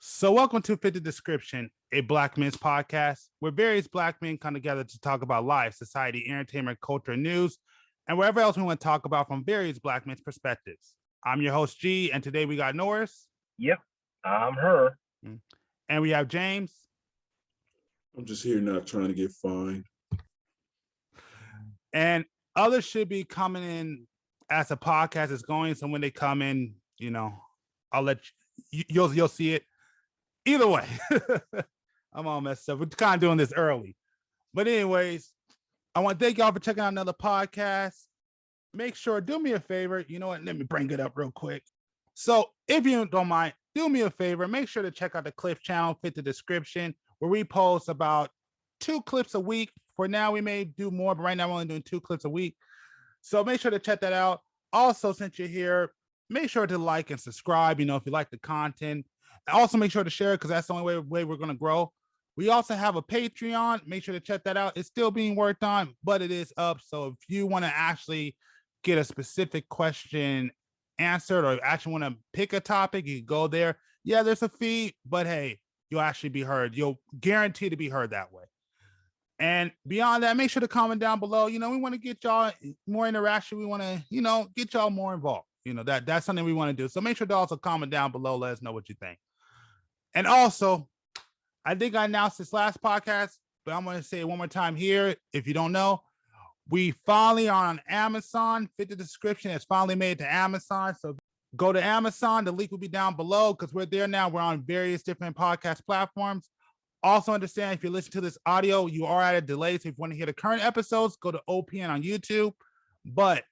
So, welcome to Fit the Description, a Black men's podcast where various Black men come together to talk about life, society, entertainment, culture, and news, and wherever else we want to talk about from various Black men's perspectives. I'm your host, G, and today we got Norris. Yep, I'm her. And we have James. I'm just here not trying to get fined. And others should be coming in as the podcast is going. So when they come in, I'll let you'll see it. Either way, I'm all messed up. We're kind of doing this early. But anyways, I want to thank y'all for checking out another podcast. Make sure, do me a favor. You know what? Let me bring it up real quick. So if you don't mind, do me a favor. Make sure to check out the Cliff channel, Fit the Description, where we post about 2 clips a week. For now, we may do more, but right now we're only doing 2 clips a week. So make sure to check that out. Also, since you're here, make sure to like and subscribe, if you like the content. Also, make sure to share it because that's the only way we're going to grow. We also have a Patreon. Make sure to check that out. It's still being worked on, but it is up. So if you want to actually get a specific question answered or actually want to pick a topic, you can go there. Yeah, there's a fee, but hey, you'll actually be heard. You'll guarantee to be heard that way. And beyond that, make sure to comment down below. We want to get y'all more interaction. We want to, get y'all more involved. That's something we want to do. So make sure to also comment down below. Let us know what you think. And also, I think I announced this last podcast, but I'm going to say it one more time here. If you don't know, we finally are on Amazon. Fit the Description has finally made it to Amazon. So go to Amazon. The link will be down below because we're there now. We're on various different podcast platforms. Also understand if you listen to this audio, you are at a delay. So if you want to hear the current episodes, go to OPN on YouTube. But,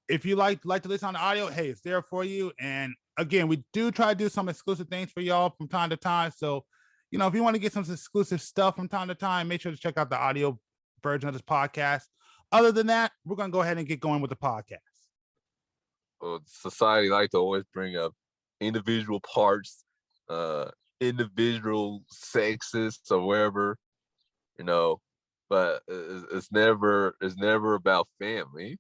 if you like to listen on the audio, hey, it's there for you. And again, we do try to do some exclusive things for y'all from time to time. So, if you want to get some exclusive stuff from time to time, make sure to check out the audio version of this podcast. Other than that, we're going to go ahead and get going with the podcast. Well, society like to always bring up individual parts, individual sexes or wherever, but it's never about family.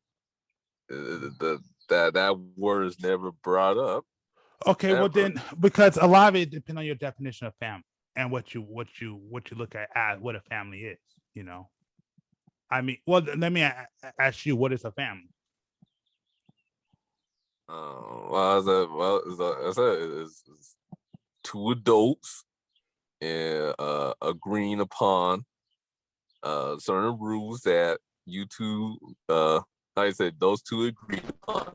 That word is never brought up. Okay, ever. Well then, because a lot of it depends on your definition of family and what you look at as what a family is. I mean, well, let me ask you, what is a family? It's 2 adults and agreeing upon certain rules that you two, like I said, those 2 agreed upon,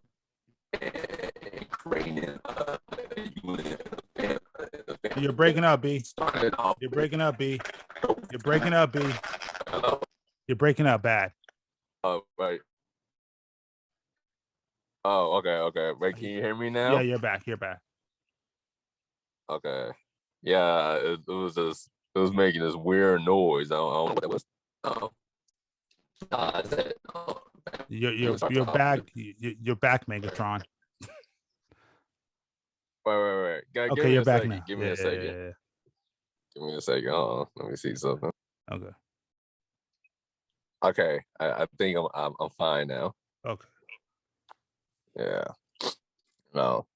and creating You're breaking up, B. You're breaking up, B. You're breaking up, B. Hello? You're breaking up bad. Oh, right. Oh, okay. Wait, can you hear me now? Yeah, you're back. Okay. Yeah, it was making this weird noise. I don't know what it was. You're back. You're back, Megatron. Wait. Okay, you're back now. Give me a second. Yeah. Give me a second. Let me see something. Okay. Okay, I think I'm fine now. Okay. Yeah. No.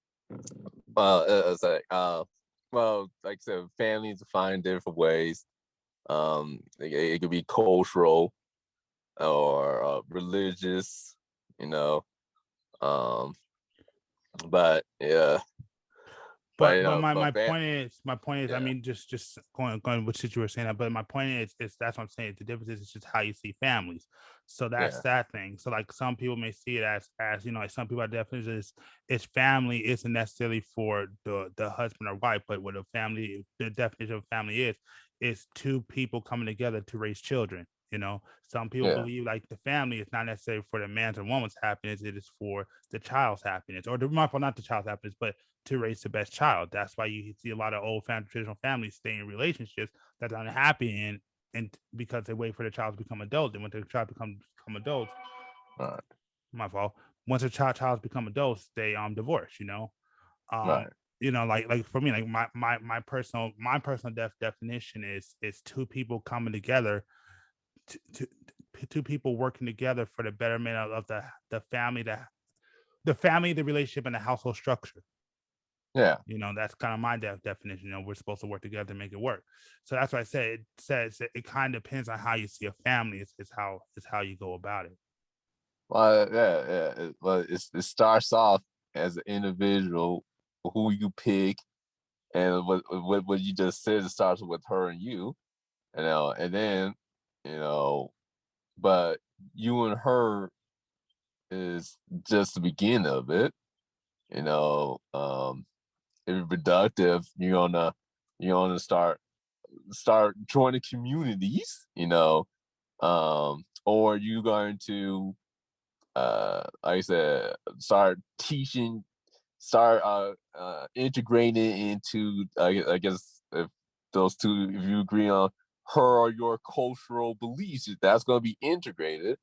Well, it's like like I said, families define different ways. It could be cultural or religious, but yeah. But my point is, yeah. I mean, just going with what you were saying, but my point is that's what I'm saying. The difference is just how you see families. So that's that thing. So like some people may see it as like some people, our definition is family isn't necessarily for the husband or wife, but what the definition of family is 2 people coming together to raise children. Some people believe like the family is not necessarily for the man's or woman's happiness. It is for the child's happiness, or not the child's happiness, but to raise the best child. That's why you see a lot of old traditional families stay in relationships that are unhappy and because they wait for the child to become adult. And when the child become adults, my fault. Once a child's become adults, they divorce. Right. Like for me, like my personal definition is 2 people coming together, to 2 people working together for the betterment of the family, the relationship, and the household structure. Yeah. That's kind of my definition. We're supposed to work together to make it work. So that's why I say it says that it kind of depends on how you see a family. It's how you go about it. Well, yeah. Well, it starts off as an individual, who you pick, and what you just said. It starts with her and you, and then, but you and her is just the beginning of it. If you're productive, you're gonna start joining communities, or you going to, like I said, start teaching, start integrating into, I guess, if those two, if you agree on her or your cultural beliefs, that's going to be integrated,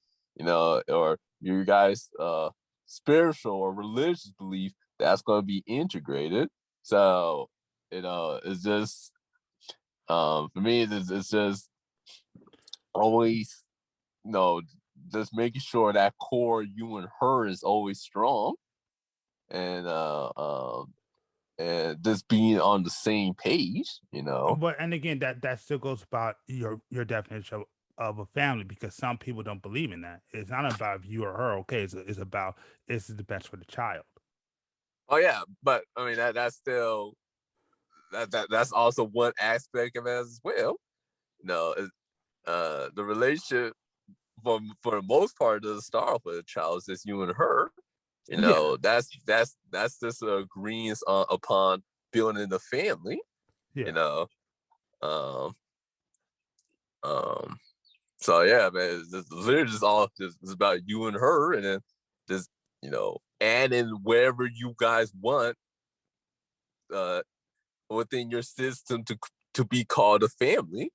or your guys' spiritual or religious belief, that's going to be integrated. So, it's just, for me, it's just always, just making sure that core you and her is always strong, and just being on the same page, But and again, that still goes about your definition of a family, because some people don't believe in that. It's not about you or her. Okay, it's about this is the best for the child. Oh yeah, but I mean that's still that's also one aspect of it as well. The relationship for the most part doesn't start off with a child. It's just you and her. That's just agreeing upon building the family. Yeah. So yeah, man, it's literally just all just it's about you and her, and then just adding wherever you guys want within your system to be called a family.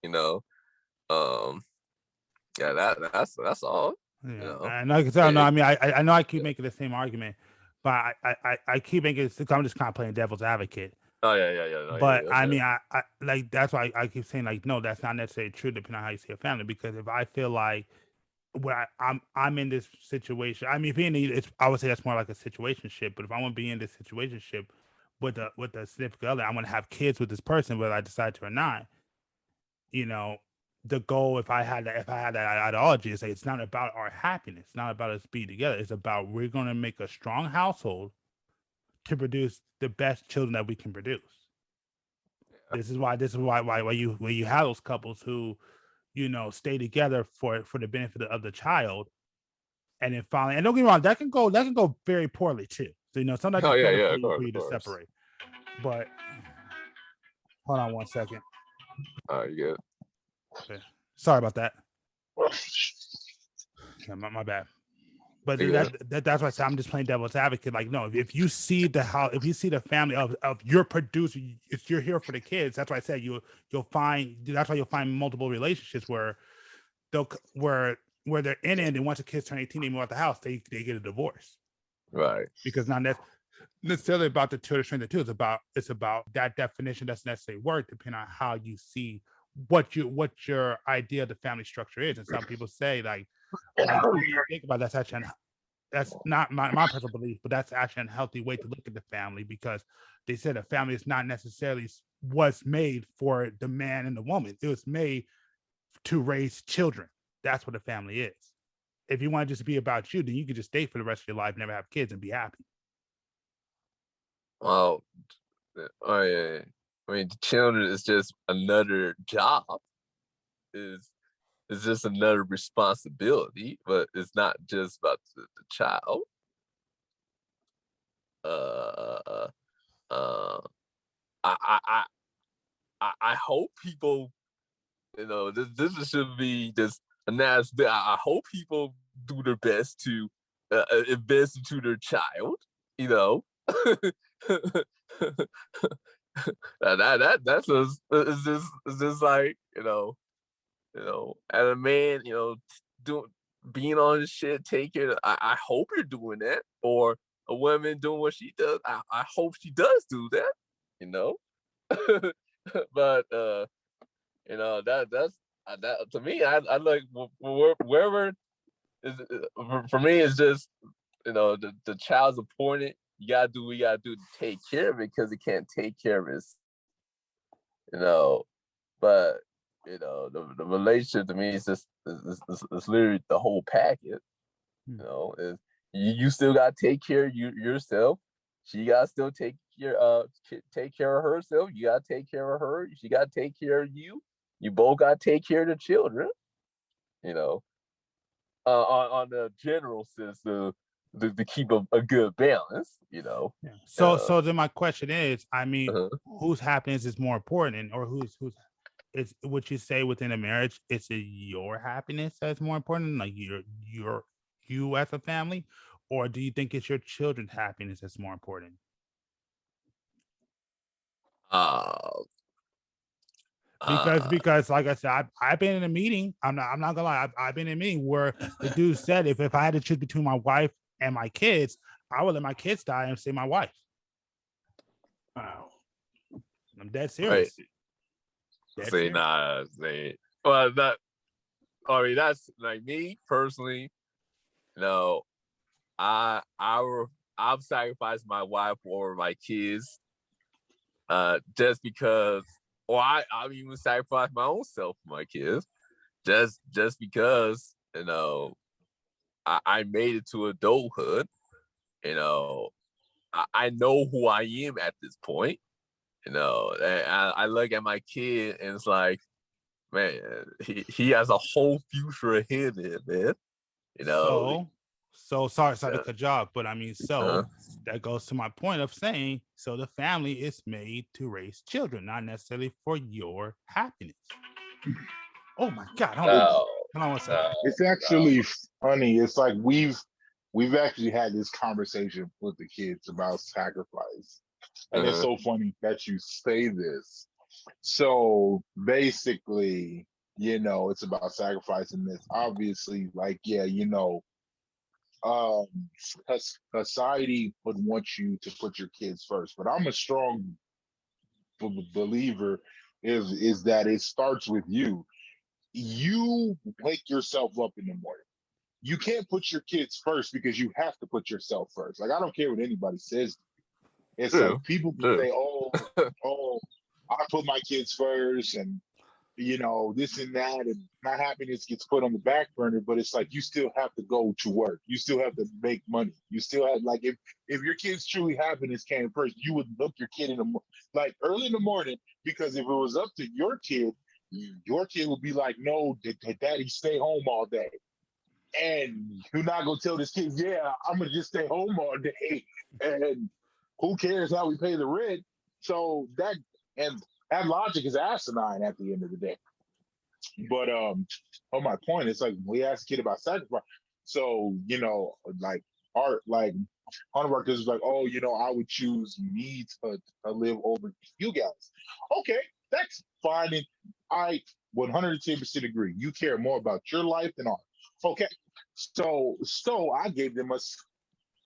Yeah, that's all. Yeah, and like I said, no, I mean, I know I keep making the same argument, but I keep making it. I'm just kind of playing devil's advocate. Oh yeah. No, But yeah, I mean, I like that's why I keep saying like, no, that's not necessarily true depending on how you see a family. Because if I feel like where I'm in this situation, I mean, if it's I would say that's more like a situationship. But if I want to be in this situationship with a significant other, I want to have kids with this person, whether I decide to or not. You know, the goal, if I had that ideology, is say it's not about our happiness, it's not about us being together. It's about we're going to make a strong household to produce the best children that we can produce. This is why you have those couples who, stay together for the benefit of the child, and then finally, and don't get me wrong, that can go very poorly too. So sometimes Oh it's yeah, better of for you to course. separate. But hold on one second. All right, you good. Okay. Sorry about that. Yeah, my bad. But that's why I say I'm just playing devil's advocate. Like, no, if you see the family of your producer, if you're here for the kids, that's why I said you'll find. That's why you'll find multiple relationships where where they're in it, and once the kids turn 18, they move out the house, they get a divorce. Right. Because not necessarily about the two or the two. It's about that definition doesn't necessarily work depending on how you see what your idea of the family structure is. And some people say like think about that's not my personal belief, but that's actually an unhealthy way to look at the family, because they said a family is not necessarily was made for the man and the woman. It was made to raise children. That's what a family is. If you want to just be about you, then you can just stay for the rest of your life, never have kids, and be happy. Well, I mean, the children is just another job. It's just another responsibility, but it's not just about the child. I hope people, this should be just announced. I hope people do their best to invest into their child. That's just it's just like as a man, doing being on this shit, take it. I hope you're doing that, or a woman doing what she does. I hope she does do that. But that to me, I like wherever is for me. It's just the child's important. you gotta do what you gotta do to take care of it because it can't take care of its, you know. But you know, the relationship to me is just it's literally the whole package. You know, is you still gotta take care of yourself. She gotta still take care of herself. You gotta take care of her. She gotta take care of you. You both gotta take care of the children. You know, on the general sense to keep a good balance. You know. Yeah. So then my question is, I mean, Uh-huh. whose happiness is more important, or who's is what you say within a marriage? Is it your happiness that's more important, like you as a family, or do you think it's your children's happiness that's more important? Because like I said, I've been in a meeting. I'm not gonna lie. I've been in a meeting where the dude said if I had to choose between my wife and my kids, I would let my kids die and say my wife. Wow. I'm dead serious. Right. Say nah. Say well. That I mean that's like me personally. You know, I've sacrificed my wife or my kids, just because, or I've even sacrificed my own self for my kids, just because, you know, I made it to adulthood. You know, I know who I am at this point. You know, and I look at my kid and it's like, man, he has a whole future ahead of him, man. You know. So sorry to cut you off, but I mean, that goes to my point of saying, so the family is made to raise children, not necessarily for your happiness. Oh my God! Hold on one second. It's actually funny. It's like we've actually had this conversation with the kids about sacrifice, and it's so funny that you say this. So basically, you know, it's about sacrificing this. Obviously, like, yeah, you know, society would want you to put your kids first, but I'm a strong believer is that it starts with you. You wake yourself up in the morning. You can't put your kids first because you have to put yourself first. Like, I don't care what anybody says. It's like people can say, oh, I put my kids first, and you know, this and that, and my happiness gets put on the back burner. But it's like you still have to go to work. You still have to make money. You still have, like, if your kid's truly happiness came first, you would look your kid in the like early in the morning, because if it was up to your kid would be like, no, daddy, stay home all day. And you're not gonna tell this kid, yeah, I'm gonna just stay home all day, and who cares how we pay the rent? So that logic is asinine at the end of the day. But on my point, it's like we asked a kid about sacrifice. So, you know, like art, like one of our kids was like, oh, you know, I would choose me to live over you guys. Okay, that's fine. And I 110% agree. You care more about your life than ours. Okay. So I gave them a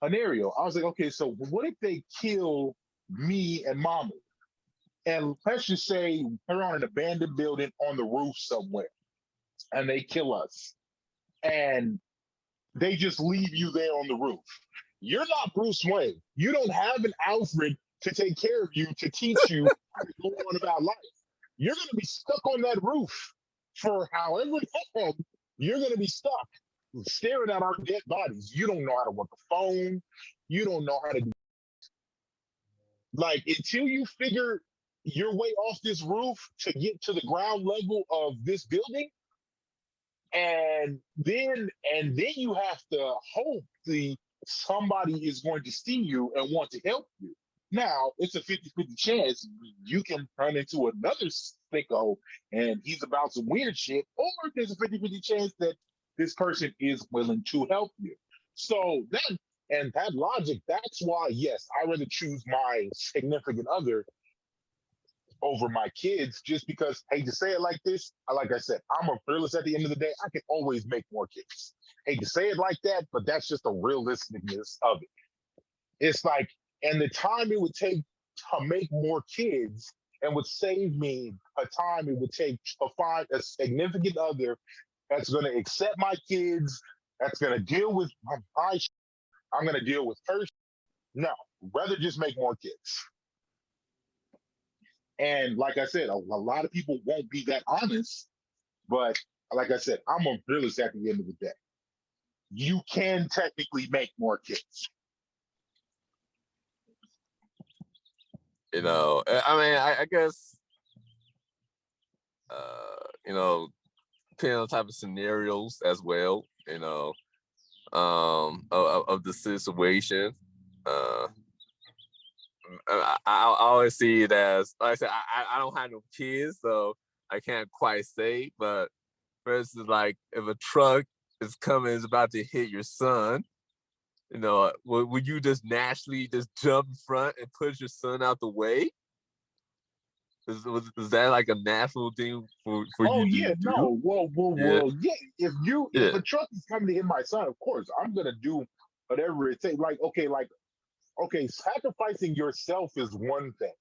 scenario. I was like, okay, so what if they kill me and mama? And let's just say they're on an abandoned building on the roof somewhere, and they kill us, and they just leave you there on the roof. You're not Bruce Wayne. You don't have an Alfred to take care of you, to teach you how to go on about life. You're going to be stuck on that roof for however long. You're going to be stuck staring at our dead bodies. You don't know how to work a phone. You don't know how to do, like, until you figure your way off this roof to get to the ground level of this building, and then you have to hope somebody is going to see you and want to help you. Now, it's a 50-50 chance you can run into another sicko and he's about some weird shit, or there's a 50-50 chance that this person is willing to help you. So that logic, that's why, yes, I rather choose my significant other over my kids, just because, hate to say it like this, like I said, I'm a realist at the end of the day. I can always make more kids. Hate to say it like that, but that's just the realisticness of it. It's like, and the time it would take to make more kids and would save me a time it would take to find a significant other that's going to accept my kids, that's going to deal with my I'm going to deal with her. No, rather just make more kids. And like I said, a lot of people won't be that honest, but like I said, I'm a realist at the end of the day. You can technically make more kids. You know, I mean, I guess, you know, depending on the type of scenarios as well, you know, of the situation. I always see it as, like I said, I don't have no kids, so I can't quite say, but for instance, like if a truck is coming, is about to hit your son, you know, would you just naturally just jump in front and push your son out the way? Is that like a natural thing for Oh you yeah, to do? no, well, yeah. If a truck is coming to hit my son, of course I'm gonna do whatever it takes. Okay, sacrificing yourself is one thing,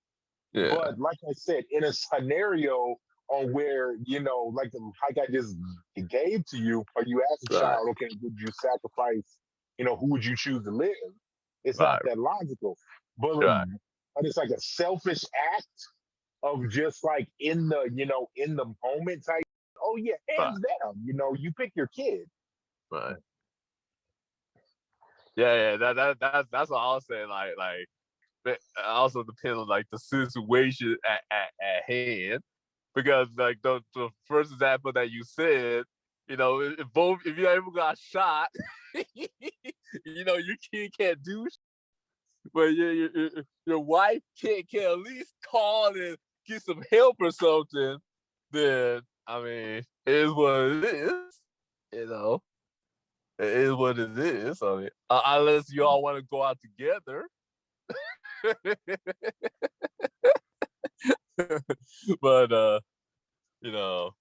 Yeah, but like I said, in a scenario on where like I just gave to you, or you asked a right, child, okay, would you sacrifice? Who would you choose to live? It's not right, that logical, but right, it's like a selfish act of just like in the moment type. Oh yeah, right, hands down. You pick your kid. right. Yeah, that's what I was saying. Like, but it also depends on like the situation at hand, because like the first example that you said, if you ever got shot, your kid can't do shit, but your wife can at least call and get some help or something. Then I mean, it is what it is, you know. It is what it is. I mean, unless you all want to go out together. But you know,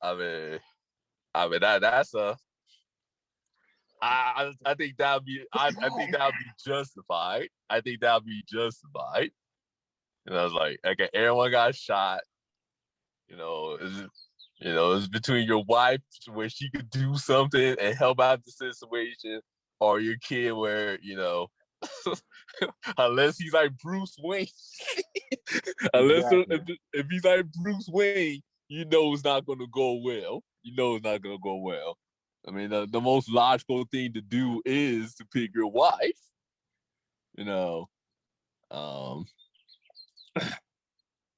I mean that's I think that'd be I think that'd be justified. I think that'd be justified. It's like, okay, everyone got shot. It's between your wife where she could do something and help out the situation, or your kid where unless he's like Bruce Wayne, Exactly. if he's like Bruce Wayne, it's not going to go well. It's not going to go well. I mean, the most logical thing to do is to pick your wife. Um,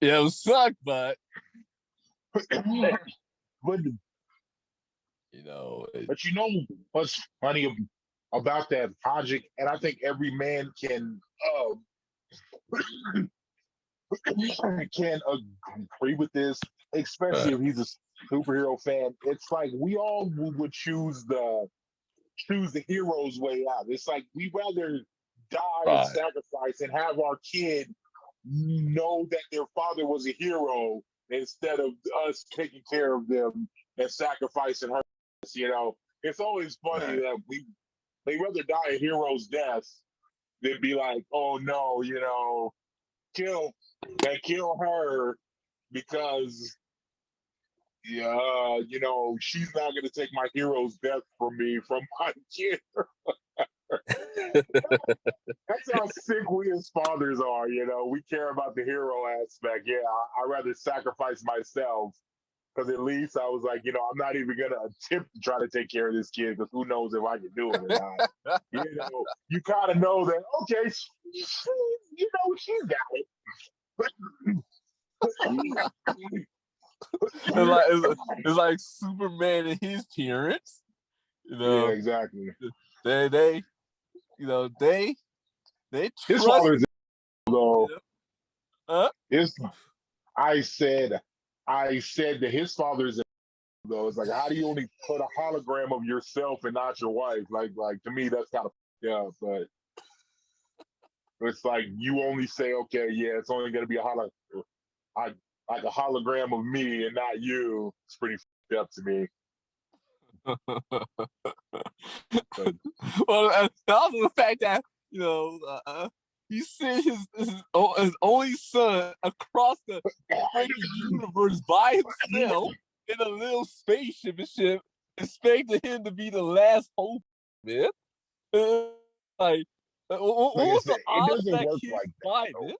it would suck, but hey, But it, but what's funny about that logic, and I think every man can agree with this, especially if he's a superhero fan. It's like we all would choose the hero's way out. It's like we rather die and right, sacrifice and have our kid know that their father was a hero instead of us taking care of them and sacrificing her. It's always funny right. that they rather die a hero's death than be like, oh no, kill her because she's not gonna take my hero's death from me, from my kid. That's how sick we as fathers are. We care about the hero aspect. Yeah, I rather sacrifice myself because at least I was like, I'm not even gonna attempt to try to take care of this kid because who knows if I can do it or not. You kind of know that. Okay, she's got it. It's like Superman and his parents. Yeah, exactly. They His trust. father's though. Huh? I said that his father's though. It's like, how do you only put a hologram of yourself and not your wife? Like to me, that's kind of but it's like you only say, okay, yeah, it's only gonna be like a hologram of me and not you. It's pretty up to me. Well, also the fact that he sent his only son across the freaking universe by himself in a little spaceship and shit, expecting him to be the last hope, man. Like, What Like I was said, the it odds doesn't that work kid like that. died, Though. man?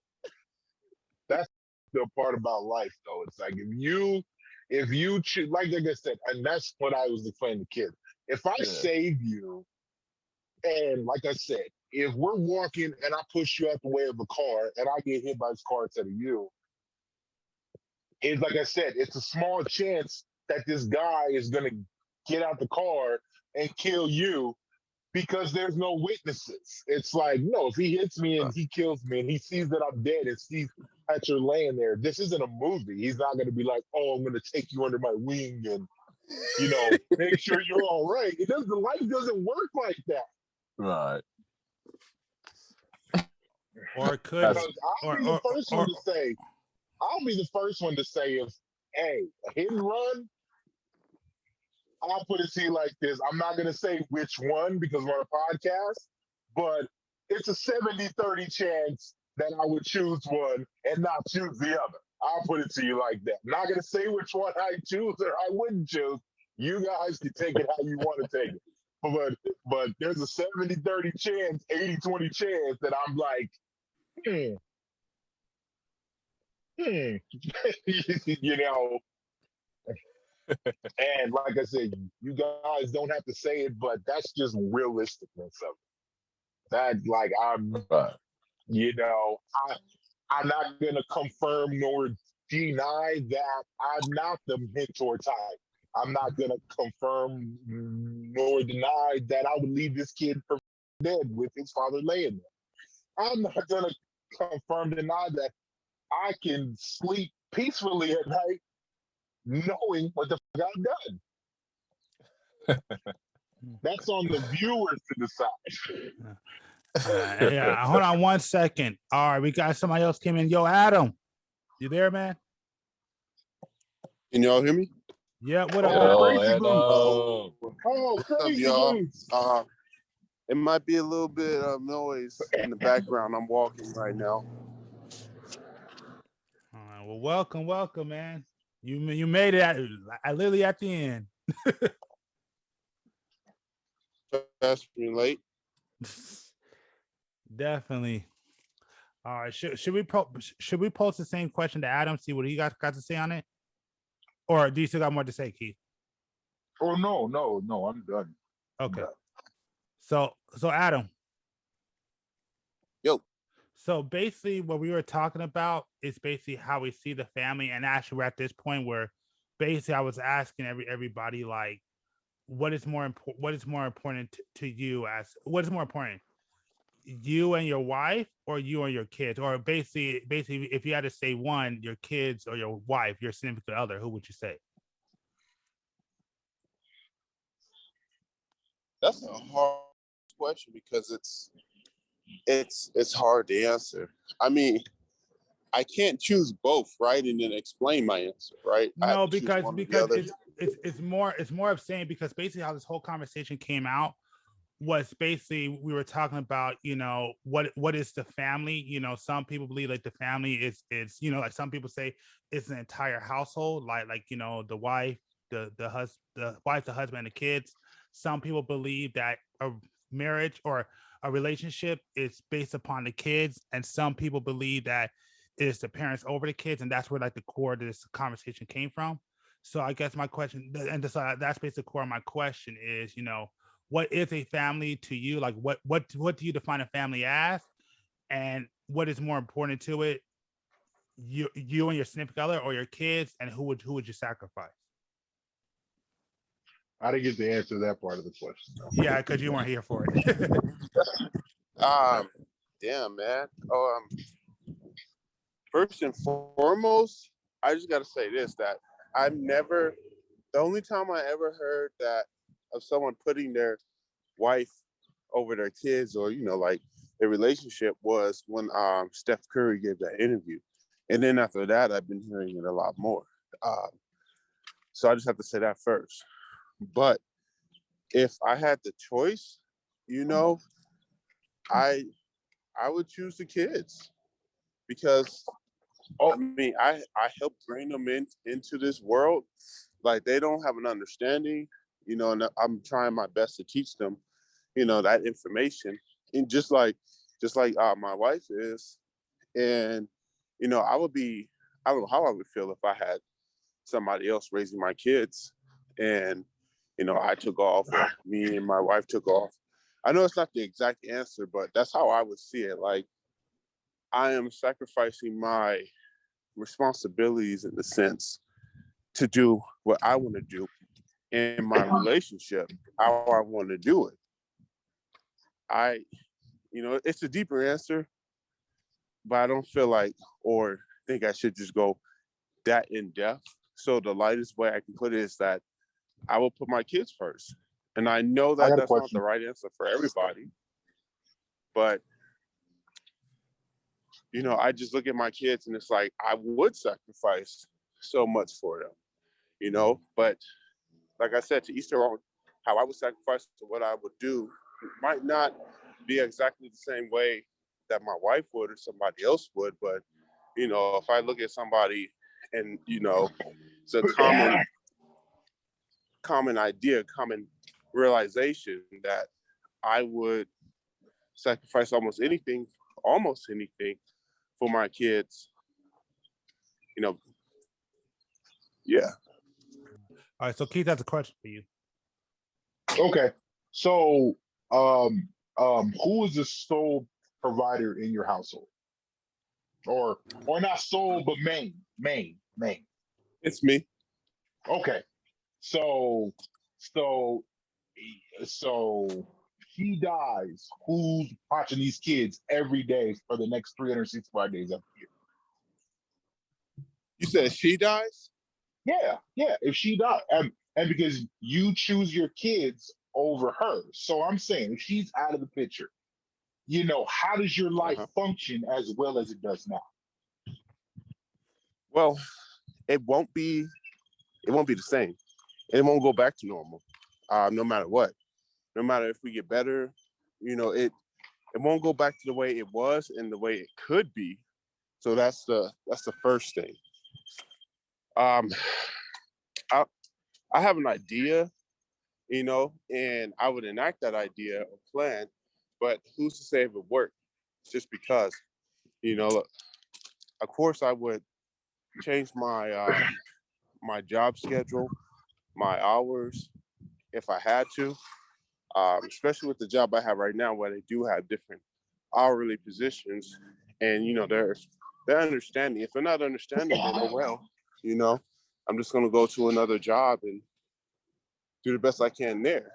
That's the part about life, though. It's like if you choose, like I said, and that's what I was explaining to kids. If I Yeah. save you, and like I said, if we're walking and I push you out the way of a car and I get hit by this car instead of you, it's like I said, it's a small chance that this guy is gonna get out the car and kill you because there's no witnesses. It's like, no, if he hits me and he kills me and he sees that I'm dead and sees that you're laying there, this isn't a movie. He's not going to be like, oh, I'm going to take you under my wing and, make sure you're all right. The life doesn't work like that. Right. Or it could, Because I'll be the first one to say, if, hey, a hit and run, I'll put it to you like this. I'm not going to say which one because we're on a podcast, but it's a 70-30 chance that I would choose one and not choose the other. I'll put it to you like that. I'm not going to say which one I choose or I wouldn't choose. You guys can take it how you want to take it. But there's a 70-30 chance, 80-20 chance that I'm like, And like I said, you guys don't have to say it, but that's just realisticness of it. That, like, Right. I'm not gonna confirm nor deny that I'm not the mentor type. I'm not gonna confirm nor deny that I would leave this kid for dead with his father laying there. I'm not gonna confirm deny that I can sleep peacefully at night knowing what the fuck I've done. That's on the viewers to decide. Yeah, hold on 1 second. All right, we got somebody else came in. Yo, Adam, you there, man? Can y'all hear me? Yeah, what up? Oh, Adam? crazy Hello. boots. Oh, What's up, crazy y'all? boots. It might be a little bit of noise in the background. I'm walking right now. All right, well, welcome, man. You made it at literally at the end. That's pretty late. Definitely. All right, should we post the same question to Adam? See what he got to say on it, or do you still got more to say, Keith? Oh no, I'm done. Okay. So Adam. Yo. So basically, what we were talking about is basically how we see the family, and actually, we're at this point where basically I was asking everybody like, what is more important? What is more important to you? As what is more important? You and your wife, or you and your kids, or basically if you had to say one, your kids or your wife, your significant other, who would you say? That's a hard question because it's hard to answer. I mean, I can't choose both, right? And then explain my answer, right? No, because it's more of saying, because basically how this whole conversation came out was basically we were talking about, what is the family. Some people believe like the family is like some people say it's an entire household, like the wife, the wife, the husband, and the kids. Some people believe that a marriage or a relationship is based upon the kids, and some people believe that it is the parents over the kids, and that's where like the core of this conversation came from. So I guess my question, and that's basically the core of my question is, what is a family to you? Like what do you define a family as, and what is more important to it? You and your significant other, or your kids, and who would you sacrifice? I didn't get to answer that part of the question. Yeah, because you weren't here for it. Damn, man. First and foremost, I just got to say this, that the only time I ever heard that of someone putting their wife over their kids, or, like their relationship, was when Steph Curry gave that interview. And then after that, I've been hearing it a lot more. So I just have to say that first. But if I had the choice, I would choose the kids, because I mean, I helped bring them into this world. Like, they don't have an understanding, and I'm trying my best to teach them, that information. And just like just like my wife is. And, you know, I don't know how I would feel if I had somebody else raising my kids and, you know, I took off, or me and my wife took off. I know it's not the exact answer, but that's how I would see it. Like, I am sacrificing my responsibilities in the sense to do what I want to do in my relationship, how I want to do it. You know, it's a deeper answer, but I don't feel like or think I should just go that in depth. So the lightest way I can put it is that I will put my kids first. And I know I that got a that's not question. the right answer for everybody, but you know, I just look at my kids and it's like, I would sacrifice so much for them, you know, but like I said, to each their own, how I would sacrifice to what I would do might not be exactly the same way that my wife would or somebody else would. But, you know, if I look at somebody and, you know, it's a common idea, common realization that I would sacrifice almost anything for my kids, you know, yeah. All right, so Keith has a question for you. Okay. So, who is the sole provider in your household? Or not sole, but main. It's me. Okay. So, so, so he dies. Who's watching these kids every day for the next 365 days of the You said she dies? year? Yeah. If she dies, and because you choose your kids over her, so I'm saying if she's out of the picture, you know, how does your life function as well as it does now? Well, it won't be the same. It won't go back to normal, no matter what. No matter if we get better, you know, it won't go back to the way it was and the way it could be. So that's the first thing. I have an idea, you know, and I would enact that idea or plan, but who's to say if it worked? Just because, you know, of course I would change my my job schedule, my hours, if I had to, especially with the job I have right now, where they do have different hourly positions, and you know they're understanding. If they're not understanding, then oh well, you know, I'm just gonna go to another job and do the best I can there.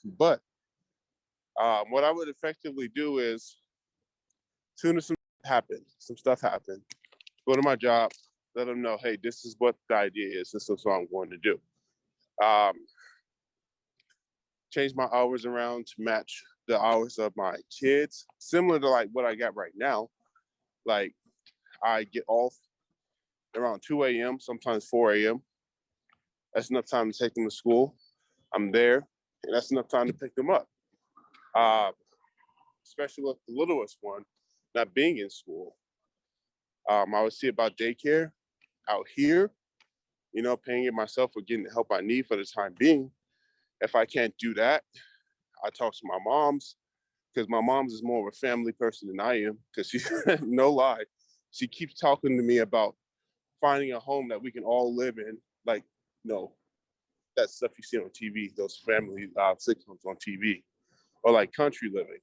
But what I would effectively do is, as soon as some stuff happened, go to my job, let them know, hey, this is what the idea is. This is what I'm going to do. Change my hours around to match the hours of my kids, similar to like what I got right now. Like I get off around 2 a.m., sometimes 4 a.m. That's enough time to take them to school. I'm there, and that's enough time to pick them up. Especially with the littlest one not being in school. I would see about daycare out here, you know, paying it myself or getting the help I need for the time being. If I can't do that, I talk to my moms, because my mom's is more of a family person than I am, because she, no lie, she keeps talking to me about finding a home that we can all live in, like, you know, that stuff you see on TV, those family sitcoms on TV, or like country living.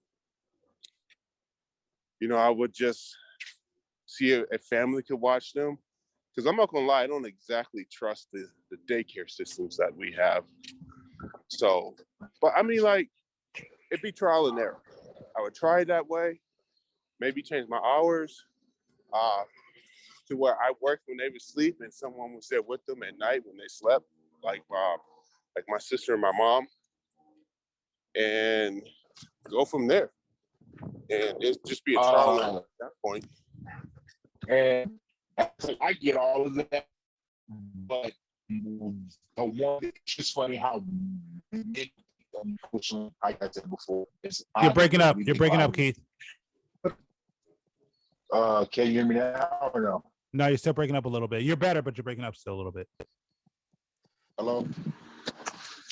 You know, I would just see if a family could watch them, because I'm not gonna lie, I don't exactly trust the daycare systems that we have. So, but I mean, like, it'd be trial and error. I would try it that way, maybe change my hours to where I worked when they would sleep and someone was there with them at night when they slept, like my sister and my mom, and go from there. And it'd just be a trial and error at that point. And I get all of that, but the one it's just funny how unfortunately, like I said before, You're breaking up. You're breaking up, Keith. Can you hear me now or no? No, you're still breaking up a little bit. You're better, but you're breaking up still a little bit. Hello?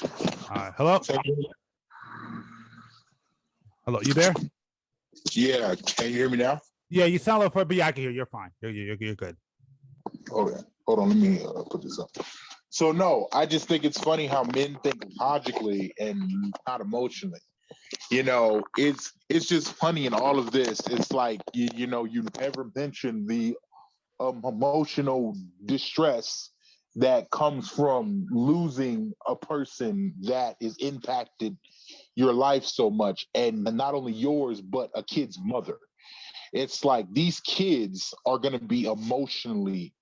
All right. Hello? Hello, you there? Yeah, can you hear me now? Yeah, you sound like, but yeah, I can hear you. You're fine. You're good. Okay, hold on. Let me put this up. So no, I just think it's funny how men think logically and not emotionally. You know, it's just funny in all of this. It's like you know, you never mention the emotional distress that comes from losing a person that is impacted your life so much, and not only yours but a kid's mother. It's like these kids are going to be emotionally,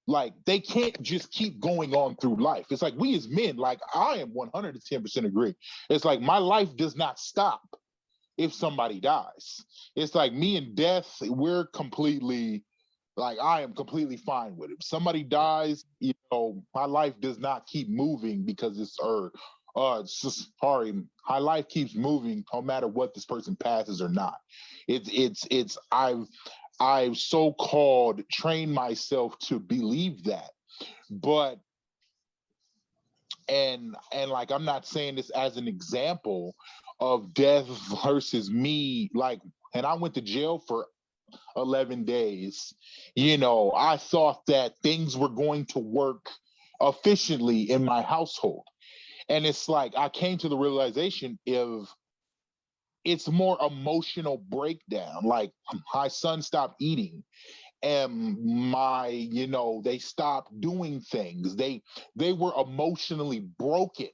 like, they can't just keep going on through life. It's like we as men, like, I am 110% agree. It's like my life does not stop if somebody dies. It's like me and death, we're completely, like, I am completely fine with it. If somebody dies, you know, my life does not keep moving because it's sorry, my life keeps moving no matter what this person passes or not. It's I've so-called trained myself to believe that. But and like, I'm not saying this as an example of death versus me, like, and I went to jail for 11 days. You know, I thought that things were going to work efficiently in my household. And it's like I came to the realization of it's more emotional breakdown. Like, my son stopped eating, and my, you know, they stopped doing things. They were emotionally broken.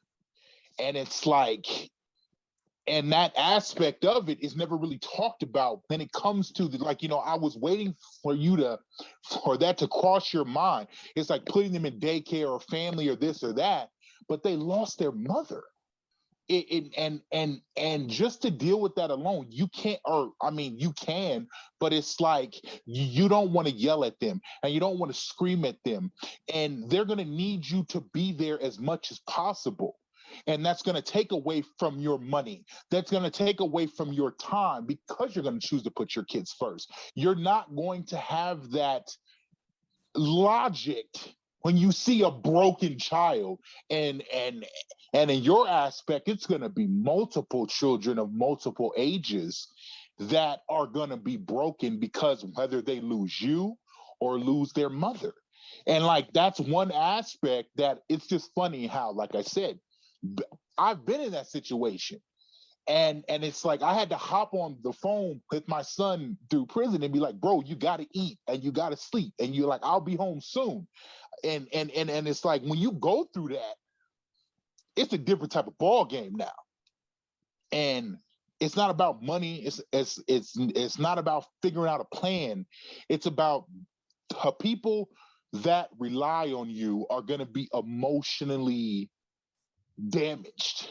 And it's like, and that aspect of it is never really talked about when it comes to the, like, you know, I was waiting for that to cross your mind. It's like putting them in daycare or family or this or that, but they lost their mother. And just to deal with that alone, you can't, or I mean, you can, but it's like you don't want to yell at them and you don't want to scream at them, and they're going to need you to be there as much as possible. And that's going to take away from your money. That's going to take away from your time, because you're going to choose to put your kids first. You're not going to have that logic when you see a broken child. And in your aspect, it's going to be multiple children of multiple ages that are going to be broken because whether they lose you or lose their mother. And like, that's one aspect that it's just funny how, like I said, I've been in that situation. And it's like I had to hop on the phone with my son through prison and be like, bro, you got to eat and you got to sleep. And you're like, I'll be home soon. And it's like, when you go through that, it's a different type of ball game now. And it's not about money. It's not about figuring out a plan. It's about the people that rely on you are going to be emotionally damaged.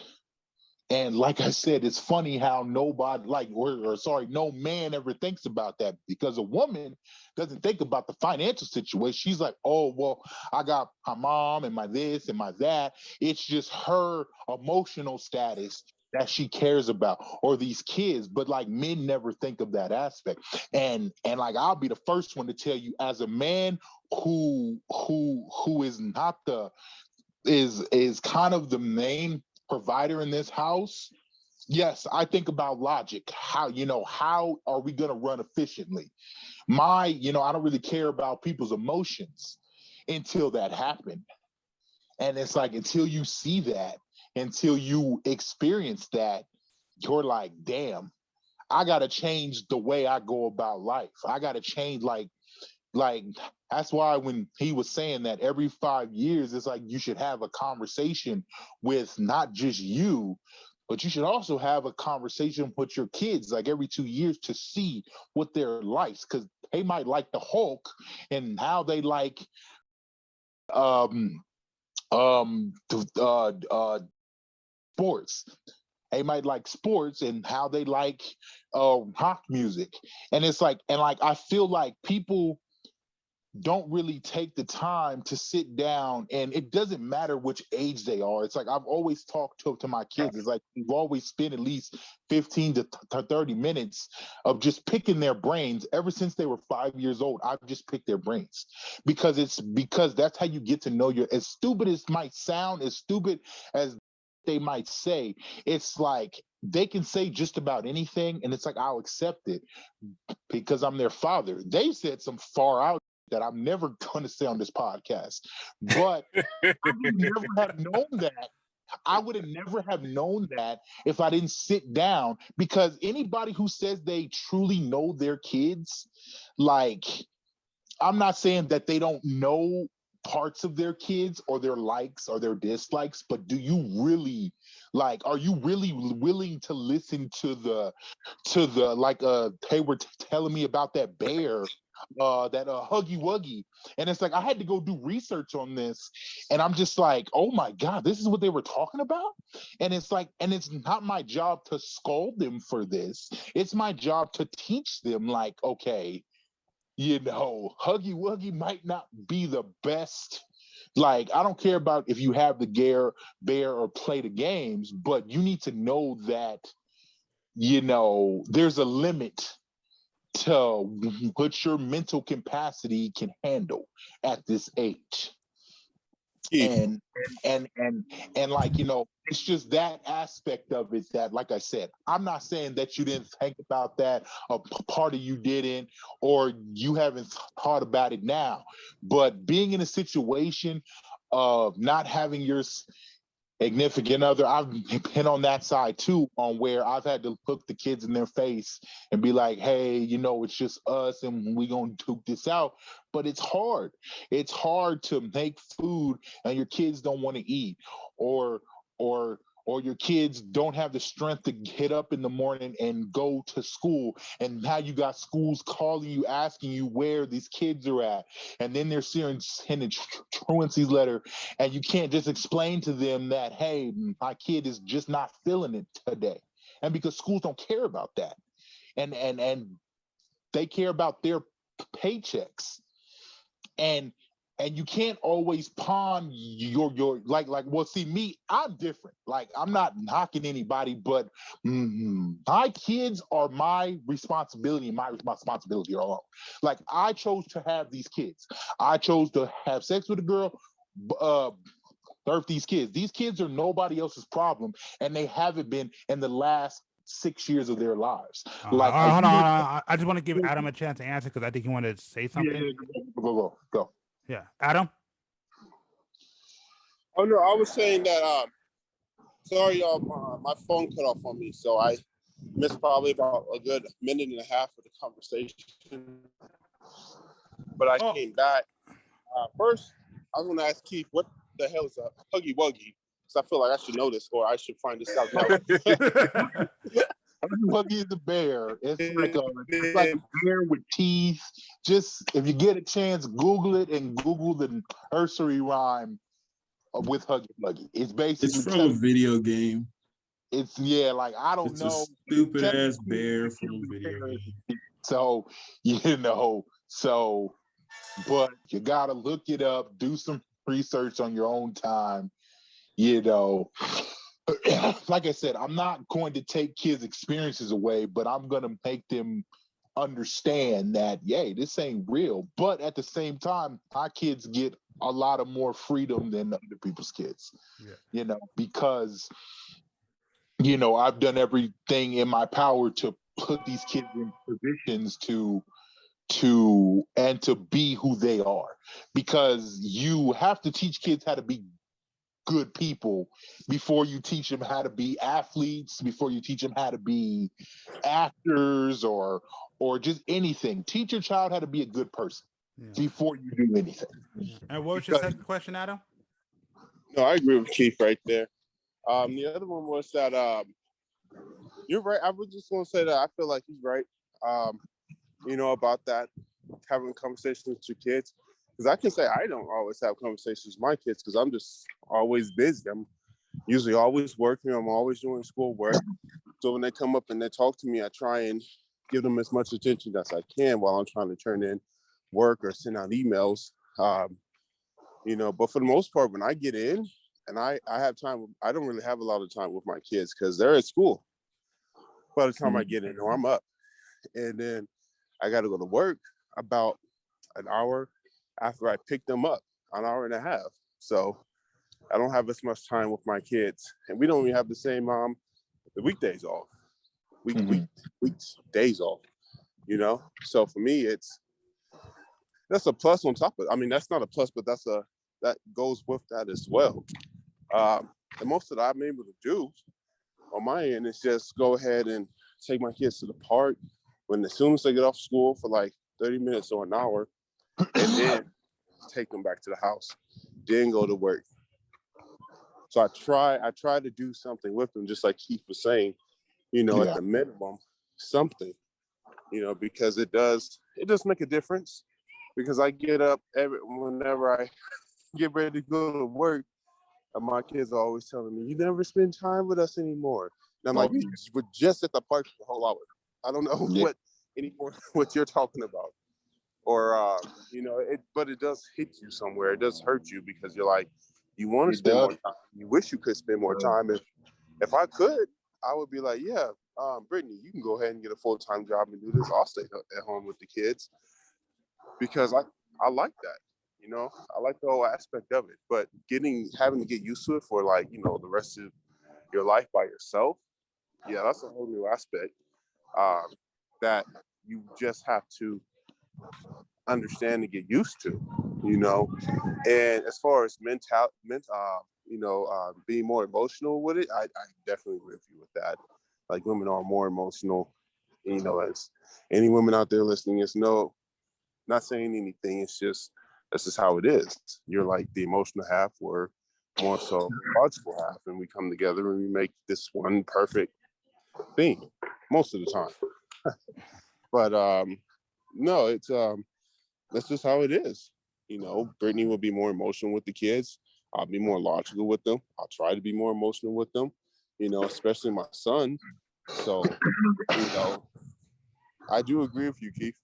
And like I said, it's funny how nobody, like, or sorry, no man ever thinks about that, because a woman doesn't think about the financial situation. She's like, oh, well, I got my mom and my this and my that. It's just her emotional status that she cares about, or these kids. But like, men never think of that aspect. And like, I'll be the first one to tell you, as a man who is not the, is kind of the main provider in this house, yes, I think about logic. How, you know, how are we going to run efficiently? You know, I don't really care about people's emotions until that happened. And it's like, until you see that, until you experience that, you're like, damn, I got to change the way I go about life. I got to change, like that's why when he was saying that every 5 years, it's like you should have a conversation with not just you, but you should also have a conversation with your kids, like every 2 years, to see what their likes, because they might like the Hulk and how they like um sports. They might like sports and how they like rock music. And it's like, and like, I feel like people don't really take the time to sit down, and it doesn't matter which age they are. It's like, I've always talked to my kids. It's like, we've always spent at least 15 to 30 minutes of just picking their brains. Ever since they were 5 years old, I've just picked their brains, because that's how you get to know as stupid as might sound, as stupid as they might say. It's like, they can say just about anything, and it's like I'll accept it because I'm their father. They said some far out that I'm never going to say on this podcast, but I would never have known that. I would have never have known that if I didn't sit down, because anybody who says they truly know their kids, like, I'm not saying that they don't know parts of their kids or their likes or their dislikes, but do you really, like, are you really willing to listen to the like they were telling me about that bear, that Huggy Wuggy, and it's like I had to go do research on this, and I'm just like, oh my god, this is what they were talking about. And it's like, and it's not my job to scold them for this, it's my job to teach them, like, okay, you know, Huggy Wuggy might not be the best. Like, I don't care about if you have the bear or play the games, but you need to know that, you know, there's a limit to what your mental capacity can handle at this age. And like, you know, it's just that aspect of it that, like I said, I'm not saying that you didn't think about that, a part of you didn't, or you haven't thought about it now, but being in a situation of not having your significant other, I've been on that side too, on where I've had to look the kids in their face and be like, hey, you know, it's just us and we gonna duke this out. But it's hard. It's hard to make food and your kids don't want to eat, or your kids don't have the strength to get up in the morning and go to school, and now you got schools calling you, asking you where these kids are at, and then they're sending truancy's letter, and you can't just explain to them that, hey, my kid is just not feeling it today. And because schools don't care about that, and they care about their paychecks, and you can't always pawn your like, well, see, me, I'm different. Like, I'm not knocking anybody, but my kids are my responsibility alone. Like, I chose to have these kids. I chose to have sex with a girl, birth these kids. These kids are nobody else's problem, and they haven't been in the last 6 years of their lives. Like, hold on. I just want to give Adam a chance to answer because I think he wanted to say something. Yeah, go. Yeah, Adam. Oh no, I was saying that. Sorry, y'all. My phone cut off on me, so I missed probably about a good minute and a half of the conversation. But I came back. First, I was going to ask Keith, what the hell is a Huggy Wuggy? Because I feel like I should know this, or I should find this out now. Huggy Wuggy is a bear. It's like a bear with teeth. Just, if you get a chance, Google it and Google the nursery rhyme with Huggy Wuggy. It's basically, it's from a video game. It's, yeah, like, I don't know. It's a stupid ass bear from a video game. So, you know, but you gotta look it up, do some research on your own time, you know. Like I said, I'm not going to take kids' experiences away, but I'm gonna make them understand that, yay, this ain't real. But at the same time, our kids get a lot of more freedom than other people's kids. Yeah. You know, because, you know, I've done everything in my power to put these kids in positions to be who they are, because you have to teach kids how to be good people before you teach them how to be athletes, before you teach them how to be actors, or just anything. Teach your child how to be a good person before you do anything. And what was your second question, Adam? No, I agree with Keith right there. The other one was that you're right. I was just going to say that I feel like he's right. You know, about that, having conversations with your kids. Because I can say I don't always have conversations with my kids because I'm just always busy. I'm usually always working. I'm always doing schoolwork. So when they come up and they talk to me, I try and give them as much attention as I can while I'm trying to turn in work or send out emails. You know, but for the most part, when I get in and I have time, I don't really have a lot of time with my kids because they're at school. By the time I get in, or I'm up. And then I got to go to work about an hour after I pick them up, an hour and a half. So I don't have as much time with my kids. And we don't even have the same weekdays off, Mhm. weeks, days off. So for me, that's a plus on top of it. I mean, that's not a plus, but that goes with that as well. The most that I'm able to do on my end is just go ahead and take my kids to the park as soon as they get off school for like 30 minutes or an hour, and then take them back to the house, then go to work. So I try to do something with them, just like Keith was saying, at the minimum, something, because it does make a difference. Because I get up whenever I get ready to go to work, and my kids are always telling me, "You never spend time with us anymore." And I'm like, "We're just at the park for the whole hour. I don't know what you're talking about." Or but it does hit you somewhere. It does hurt you because you're like, you want to spend more time. You wish you could spend more time. If I could, I would be like, yeah, Brittany, you can go ahead and get a full-time job and do this. I'll stay at home with the kids because I like that. I like the whole aspect of it. But having to get used to it for like, the rest of your life by yourself, yeah, that's a whole new aspect that you just have to understand and get used to, And as far as being more emotional with it, I definitely agree with you with that. Like, women are more emotional, as any women out there listening is not saying anything. It's just, that's just how it is. You're like the emotional half, we're more so the logical half, and we come together and we make this one perfect thing most of the time. But no, it's that's just how it is. Brittany will be more emotional with the kids. I'll be more logical with them. I'll try to be more emotional with them, especially my son. So, I do agree with you, Keith.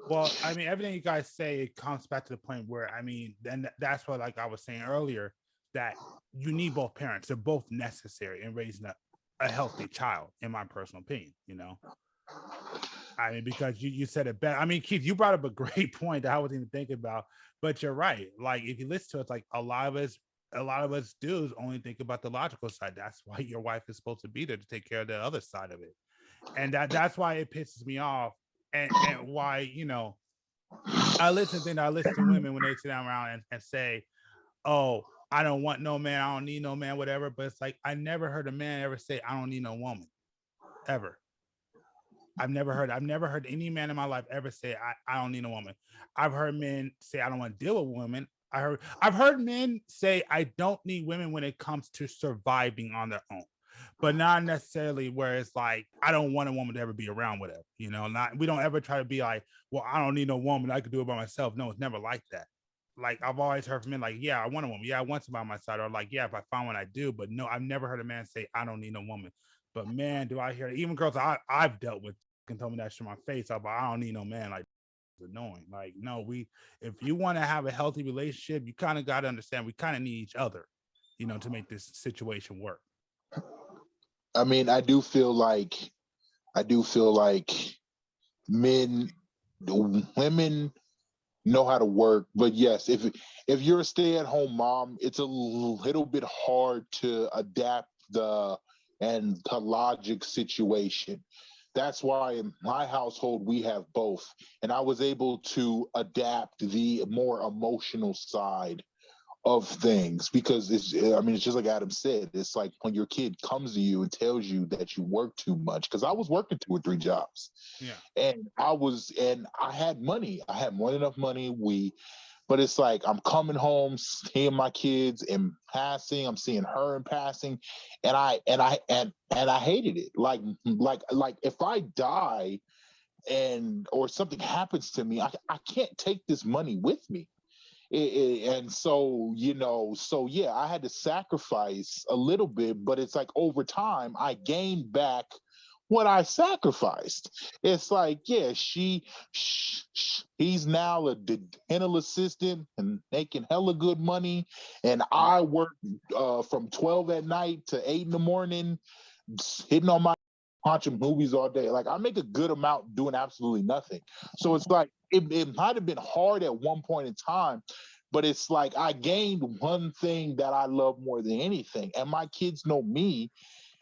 Well, I mean, everything you guys say, it comes back to the point where, I mean, then that's what, like I was saying earlier, that you need both parents. They're both necessary in raising a healthy child, in my personal opinion, I mean, because you said it better. I mean, Keith, you brought up a great point that I wasn't even thinking about, but you're right. Like, if you listen to it, it's like a lot of us dudes only think about the logical side. That's why your wife is supposed to be there to take care of the other side of it. And that's why it pisses me off. And why, I listen to women when they sit down around and say, "Oh, I don't want no man, I don't need no man," whatever. But it's like, I never heard a man ever say, "I don't need no woman," ever. I've never heard any man in my life ever say, I don't need a woman. I've heard men say, "I don't want to deal with women." I've heard men say, "I don't need women" when it comes to surviving on their own, but not necessarily where it's like, I don't want a woman to ever be around with her. We don't ever try to be like, "Well, I don't need no woman, I could do it by myself." No, it's never like that. Like, I've always heard from men like, "Yeah, I want a woman. Yeah, I want somebody on my side," or like, "Yeah, if I find one, I do." But no, I've never heard a man say, "I don't need no woman." But man, do I hear it. Even girls I've dealt with can tell me that to my face. I don't need no man. Like, it's annoying. Like, no, if you want to have a healthy relationship, you kind of got to understand we kind of need each other, to make this situation work. I mean, I do feel like women know how to work, but yes, if you're a stay-at-home mom, it's a little bit hard to adapt the logic situation. That's why in my household we have both, and I was able to adapt the more emotional side of things because it's just like Adam said, it's like when your kid comes to you and tells you that you work too much, because I was working 2 or 3 jobs. Yeah. And I had money. I had more than enough money. But it's like, I'm coming home, seeing my kids in passing, I'm seeing her in passing, and I hated it. Like if I die or something happens to me, I can't take this money with me. And so, yeah, I had to sacrifice a little bit, but it's like over time, I gained back what I sacrificed. It's like, yeah, he's now a dental assistant and making hella good money, and I work from 12 at night to 8 in the morning, hitting on my watching movies all day. Like, I make a good amount doing absolutely nothing. So it's like, it might have been hard at one point in time, but it's like I gained one thing that I love more than anything. And my kids know me.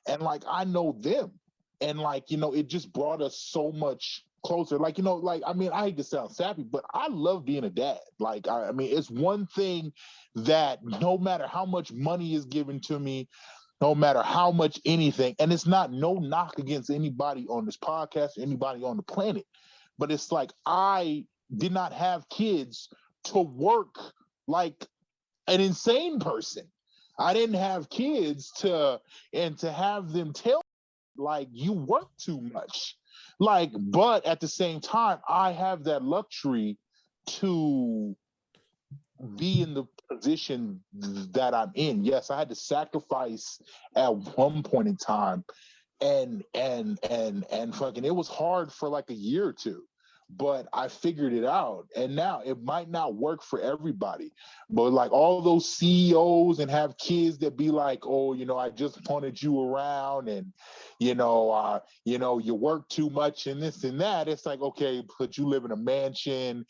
and like I know them, and like, you know, it just brought us so much closer. Like, you know, like, I mean, I hate to sound sappy, but I love being a dad. Like, I mean, it's one thing that no matter how much money is given to me, no matter how much anything, and it's not no knock against anybody on this podcast or anybody on the planet, but it's like I did not have kids to work like an insane person. I didn't have kids to have them tell like you work too much. Like, but at the same time, I have that luxury to be in the position that I'm in. Yes, I had to sacrifice at one point in time, and fucking it was hard for like a year or two, but I figured it out. And now it might not work for everybody, but like all those CEOs and have kids that be like, oh, you know, I just wanted you around, and you know, you work too much and this and that. It's like, okay, but you live in a mansion,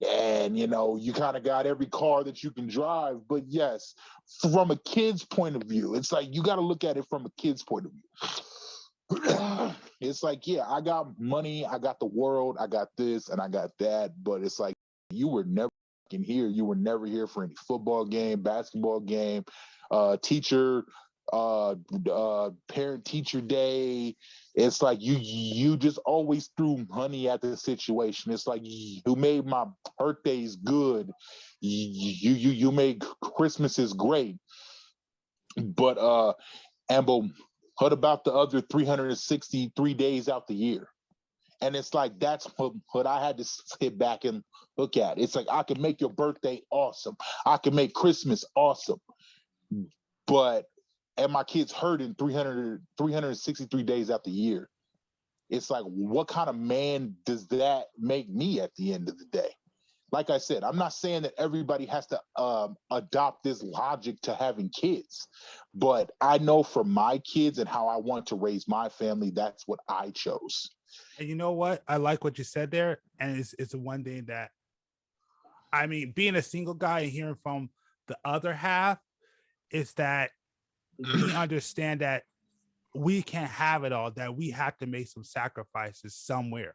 and you know, you kind of got every car that you can drive. But yes, from a kid's point of view, it's like you got to look at it from a kid's point of view. It's like, yeah, I got money, I got the world, I got this and I got that, but it's like you were never here. You were never here for any football game, basketball game, teacher, parent teacher day. It's like you just always threw money at the situation. It's like you made my birthdays good. You made Christmases great. But what about the other 363 days out the year? And it's like, that's what I had to sit back and look at. It's like, I can make your birthday awesome. I can make Christmas awesome. But, and my kids hurting 363 days out the year. It's like, what kind of man does that make me at the end of the day? Like I said, I'm not saying that everybody has to adopt this logic to having kids, but I know for my kids and how I want to raise my family, that's what I chose. And you know what? I like what you said there. And it's the one thing that, I mean, being a single guy and hearing from the other half is that we understand that we can't have it all, that we have to make some sacrifices somewhere,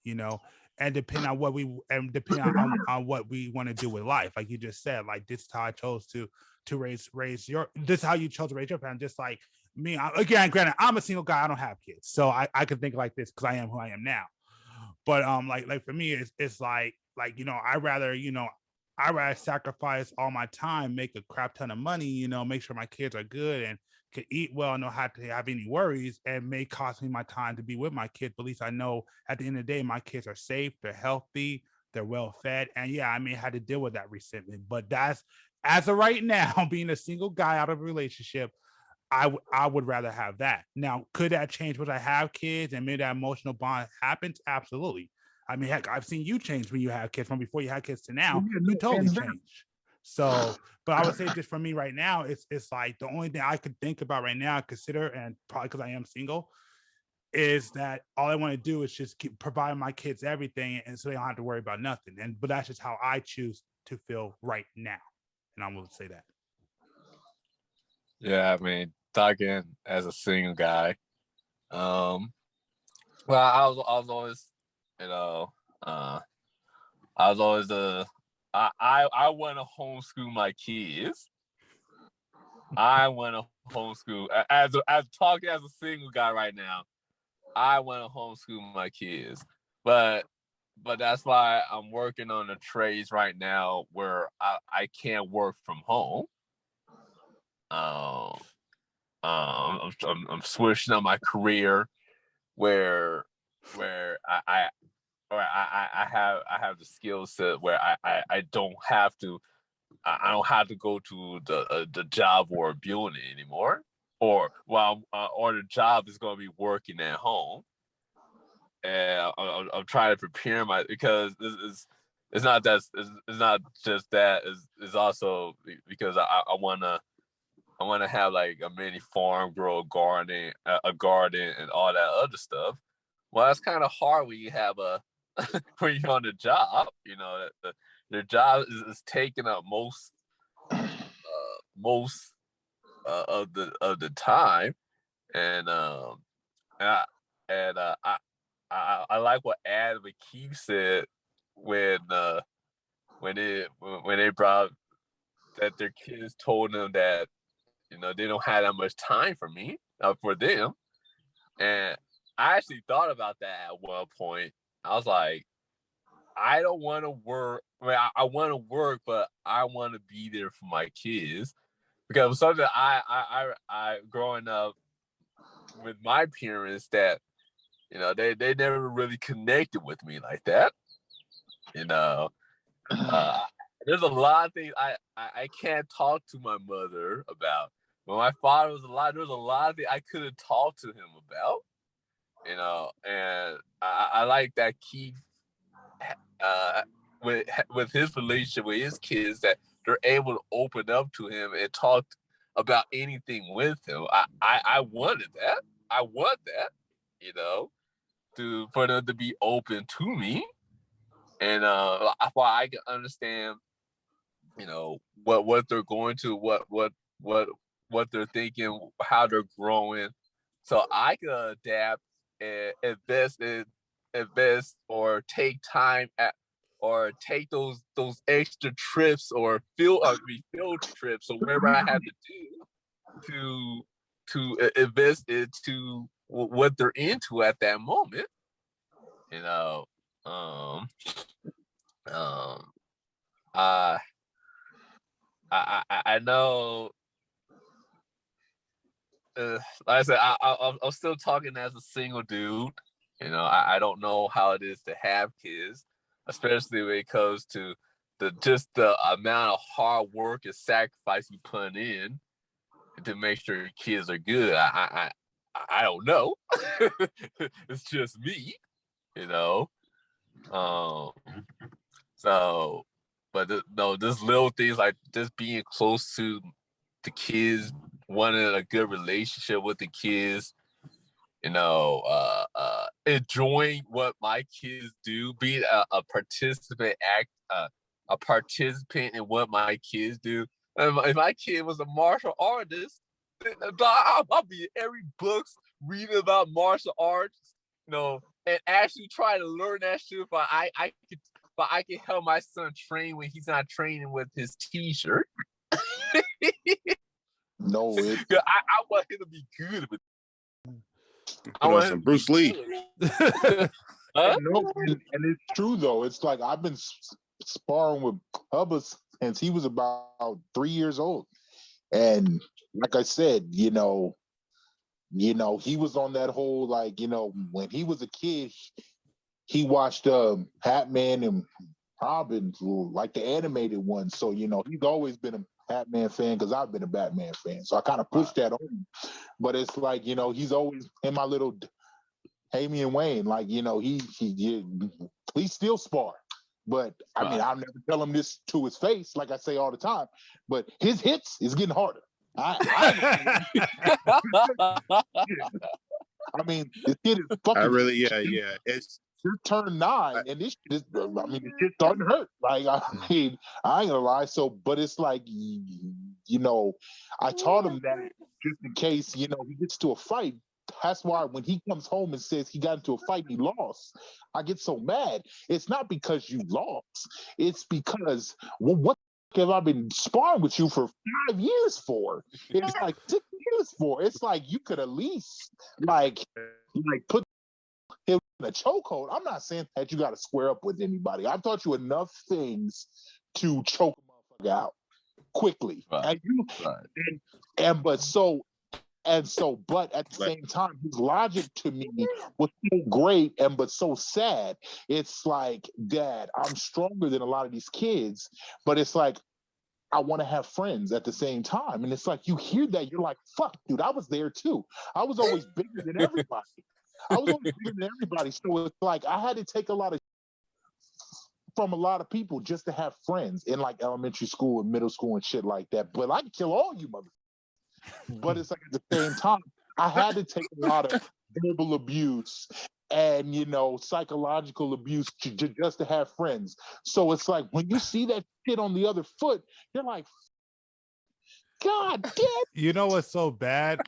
you know, and depending on what we on what we want to do with life. Like you just said, like this is how I chose to raise your, this is how you chose to raise your family. Just like me, again, granted, I'm a single guy, I don't have kids, so I can think like this because I am who I am now. But like for me, it's like you know, I'd rather sacrifice all my time, make a crap ton of money, you know, make sure my kids are good and can eat well, know how to have any worries, and may cost me my time to be with my kids. But at least I know at the end of the day, my kids are safe, they're healthy, they're well fed. And yeah, I may have to deal with that resentment, but that's, as of right now, being a single guy out of a relationship, I would rather have that. Now, could that change when I have kids and maybe that emotional bond happens? Absolutely. I mean, heck, I've seen you change when you have kids, from before you had kids to now. You totally changed. So, but I would say just for me right now, it's like the only thing I could think about right now, consider, and probably because I am single, is that all I want to do is just keep providing my kids everything, and so they don't have to worry about nothing. But that's just how I choose to feel right now, and I'm going to say that. Yeah, I mean, talking as a single guy, well, I was always, you know, I was always I want to homeschool my kids. I want to homeschool as talking as a single guy right now. I want to homeschool my kids, but that's why I'm working on the trades right now where I can't work from home. I'm switching on my career where I have the skill set where I don't have to go to the job or a building anymore, or the job is going to be working at home, and I'm trying to prepare because it's not just that, it's also because I want to have like a mini farm, grow a garden and all that other stuff. Well, that's kind of hard when you have when you're on the job, you know, that the job is taking up most of the time, and I, I like what Adam and Keith said when they brought that their kids told them that they don't have that much time for me for them, and I actually thought about that at one point. I was like, I don't want to work. I mean, I want to work, but I want to be there for my kids because it was something I growing up with my parents that they never really connected with me like that. There's a lot of things I can't talk to my mother about. When my father was alive, there was a lot of things I couldn't talk to him about. And I like that Keith with his relationship with his kids that they're able to open up to him and talk about anything with him. I wanted that. I want that, for them to be open to me. And why I can understand, what they're going to, what they're thinking, how they're growing. So I can adapt and invest or take time or take those extra trips or field trips or whatever I have to do to invest into what they're into at that moment. I know. Like I said, I'm still talking as a single dude. I don't know how it is to have kids, especially when it comes to the amount of hard work and sacrifice you put in to make sure your kids are good. I don't know. It's just me, So, but no, just little things like just being close to the kids, wanting a good relationship with the kids, enjoying what my kids do, being a participant in what my kids do. If my kid was a martial artist, I'll be in every book reading about martial arts, and actually try to learn that shit. But I can help my son train when he's not training with his T-shirt. No, I want him to be good with. Put on some Bruce Lee. Huh? No, and it's true though. It's like I've been sparring with Hubba since he was about 3 years old, and like I said, he was on that whole when he was a kid, he watched Batman and Robin, like the animated one. So he's always been a Batman fan because I've been a Batman fan. So I kind of pushed that on him. But it's like he's always in my little Damian Wayne. Like he still spar. But I mean, I'll never tell him this to his face, like I say all the time. But his hits is getting harder. I mean, this kid is fucking. It's just turned 9, and this shit is. I mean, the shit's starting to hurt. Like I ain't gonna lie. So, but it's like, I taught him that just in case he gets to a fight. That's why when he comes home and says he got into a fight and he lost, I get so mad. It's not because you lost. It's because what have I been sparring with you for 5 years for? It's like 6 years for. It's like you could at least put him in a chokehold. I'm not saying that you got to square up with anybody. I've taught you enough things to choke a motherfucker out quickly. Right. But at the same time, his logic to me was so great but so sad. It's like, Dad, I'm stronger than a lot of these kids, but it's like, I want to have friends at the same time. And it's like, you hear that, you're like, fuck, dude, I was there too. I was always bigger than everybody. So it's like, I had to take a lot of from a lot of people just to have friends in like elementary school and middle school and shit like that. But I can kill all you motherfuckers. But it's like at the same time, I had to take a lot of verbal abuse and psychological abuse just to have friends. So it's like when you see that shit on the other foot, you're like, God damn. You know what's so bad?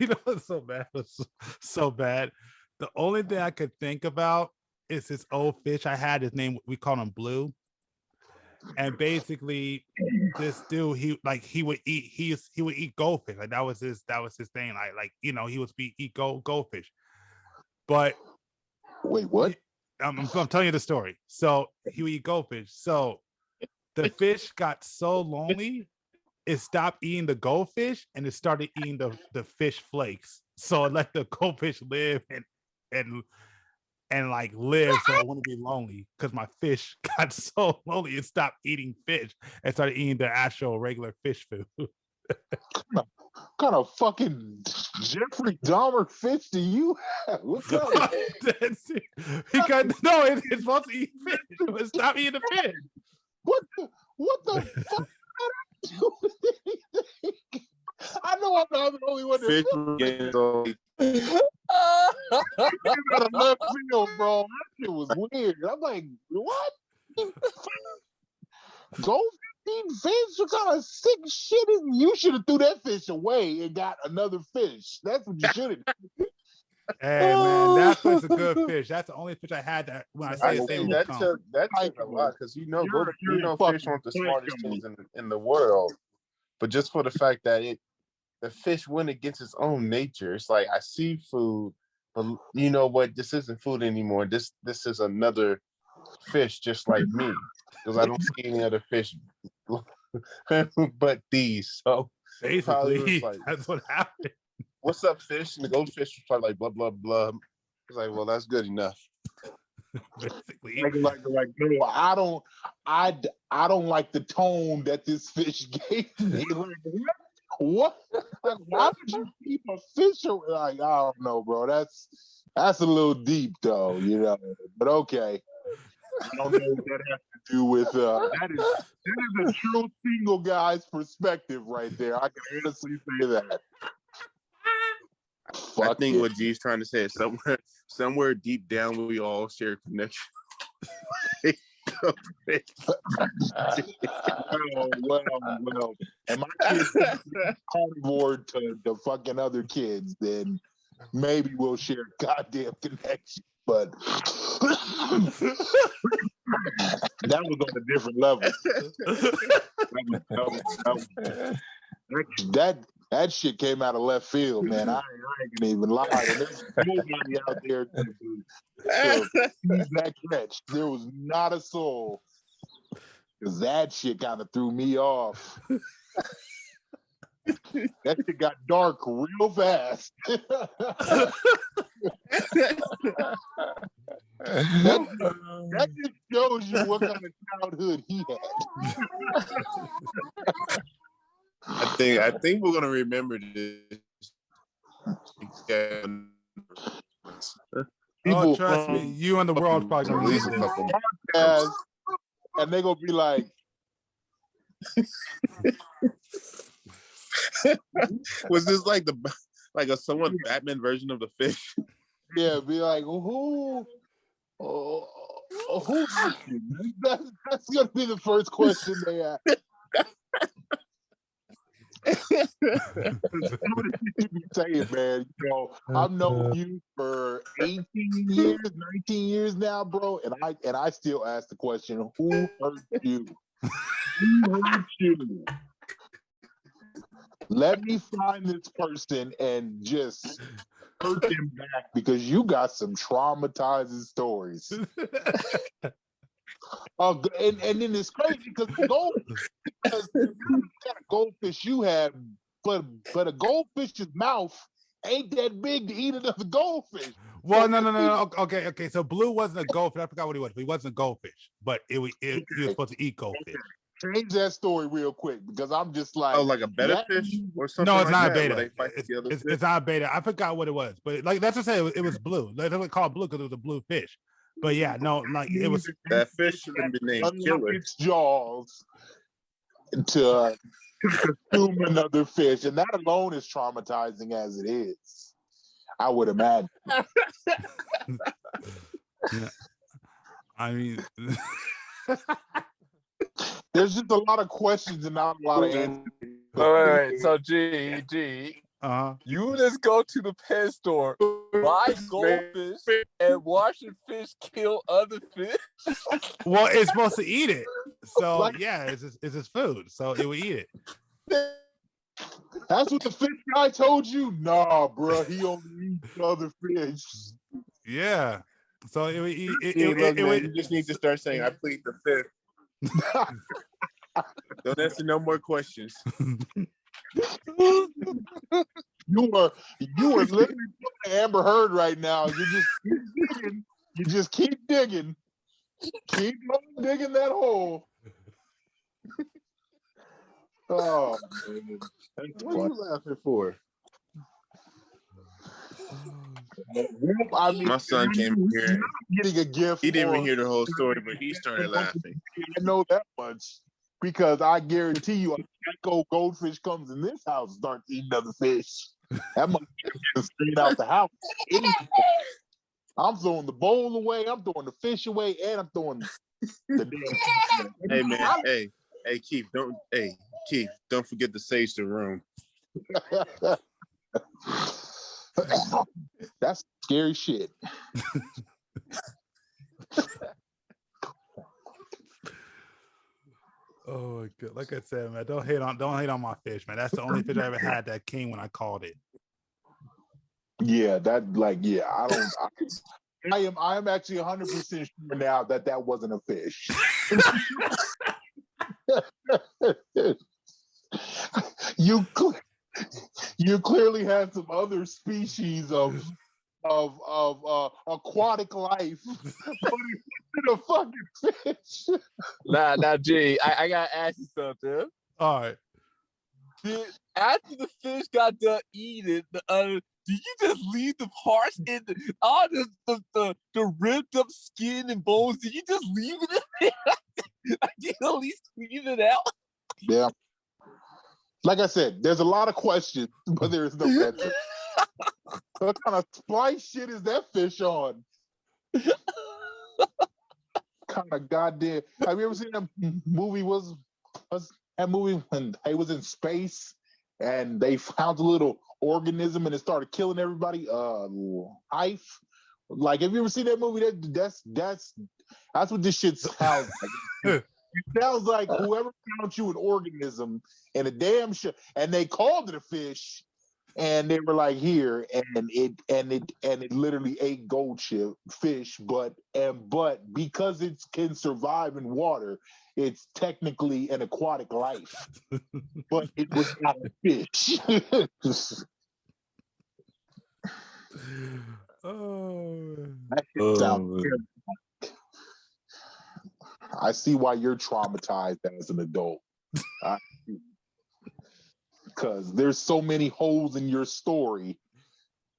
You know what's so bad? It's so bad. The only thing I could think about is this old fish I had. His name, we call him Blue. And basically, this dude, he would eat goldfish. Like that was his thing. Like you know, he would eat goldfish. But Wait, what? I'm telling you the story. So he would eat goldfish. So the fish got so lonely, it stopped eating the goldfish and it started eating the fish flakes. So it let the goldfish live and like live so I wouldn't be lonely, because my fish got so lonely it stopped eating fish and started eating the actual regular fish food. Kind of fucking Jeffrey Dahmer fish do you have? What kind of That's it. Because no, it's supposed to eat fish, but stop eating the fish. what the fuck? I know I'm not the only one that Fish out of left field, bro. That shit was weird. I'm like, what? Goldfish eating fish? What kind of sick shit is? You should have threw that fish away and got another fish. That's what you should have done. Hey man, that was a good fish. That's the only fish I had that when I say I his think name that was took a lot, because You're fish aren't the smartest things in the world, but just for the fact that the fish went against its own nature. It's like, I see food, but you know what? This isn't food anymore. This is another fish just like me, because I don't see any other fish but these. So probably basically was like, that's what happened. "What's up, fish?" And the goldfish was probably like, "Blah blah blah." It's like, well, that's good enough. Basically. Like, no, I don't like the tone that this fish gave me. Like, what? Like, why would you keep a fish? Like, I don't know, bro. That's a little deep, though, you know. But okay, I don't know what that has to do with. That is a true single guy's perspective right there. I can honestly say that. I think what G's trying to say is somewhere deep down we all share a connection. Well. And my kids carnivore to the fucking other kids, then maybe we'll share a goddamn connection. But that was on a different level. That shit came out of left field, man. I ain't gonna even lie. And there's nobody out there to use that catch. There was not a soul. Because that shit kind of threw me off. That shit got dark real fast. That just shows you what kind of childhood he had. I think we're gonna remember this. Oh, trust me, you and the world probably gonna At least a remember couple. Yes. And they're gonna be like, was this like a somewhat Batman version of the fish? yeah, be like, who that's gonna be the first question they ask. Saying, man, you know, I've known you for 18 years, 19 years now, bro, and I still ask the question, who hurt you? Who hurt you? Let me find this person and just hurt them back, because you got some traumatizing stories. And then it's crazy because the goldfish you had, but a goldfish's mouth ain't that big to eat another goldfish. Well, no. Okay. So Blue wasn't a goldfish. I forgot what he was. But he wasn't a goldfish, but he was supposed to eat goldfish. Okay. Change that story real quick, because I'm just like, like a beta fish or something. No, it's like not that, a beta. where they fight the other fish? It's not a beta. I forgot what it was, but like that's what I say. It was Blue. They would call it Blue because it was a blue fish. But yeah, no, like it was. That fish should have been named Killer. Its jaws to consume another fish, and that alone is traumatizing as it is. I would imagine. Yeah. I mean, there's just a lot of questions and not a lot of answers. All right, so G, You just go to the pet store, buy goldfish, and watch the fish kill other fish. Well, it's supposed to eat it. So yeah, it's his food. So it will eat it. That's what the fish guy told you? Nah, bro. He only eats other fish. Yeah. So it would eat You just need to start saying, "I plead the fifth." Don't answer no more questions. You are literally Amber Heard right now. You just keep digging. You just keep digging. Keep on digging that hole. Oh man. What are you laughing for? I mean, My son came here. getting a gift. He didn't even hear the whole story, but he started laughing. I know that much because I guarantee you, a goldfish comes in this house, starts eating other fish. That must be straight out the house. I'm throwing the bowl away. I'm throwing the fish away, and I'm throwing the damn. Hey man, hey Keith, don't forget to sage the room. That's scary shit. Oh my god! Like I said, man, don't hate on my fish, man. That's the only fish I ever had that came when I called it. Yeah, I am actually 100% sure now that wasn't a fish. You clearly had some other species of aquatic life, but it's a fucking fish. Nah, G, I gotta ask you something. All right. After the fish got done eating, did you just leave the parts in the ripped up skin and bones? Did you just leave it in there? Did you at least clean it out? Yeah. Like I said, there's a lot of questions, but there is no answer. What kind of splice shit is that fish on? Kind of goddamn. Have you ever seen that movie? Was that movie when they was in space and they found a little organism and it started killing everybody? Hive. Like, have you ever seen that movie? That's what this shit sounds like. It sounds like whoever found you an organism in a damn shit, and they called it a fish, and they were like, here, and it literally ate fish, but because it can survive in water, it's technically an aquatic life, but it was not a fish. That shit sounds terrible. I see why you're traumatized as an adult. Because there's so many holes in your story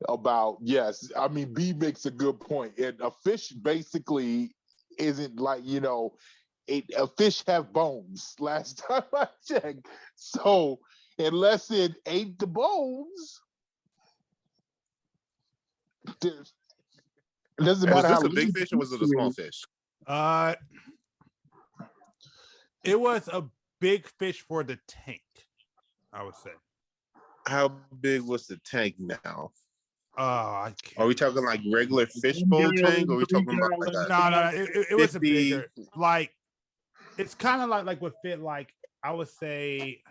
about, yes, I mean, B makes a good point. A fish basically isn't like, a fish have bones last time I checked. So unless it ate the bones, it doesn't matter. Was this a big fish or was it a small fish? It was a big fish for the tank, I would say. How big was the tank now? I can't. Are we talking like regular fishbowl tank, or are we talking about like a No, it was a bigger. Like, it's kind of like would fit, like, I would say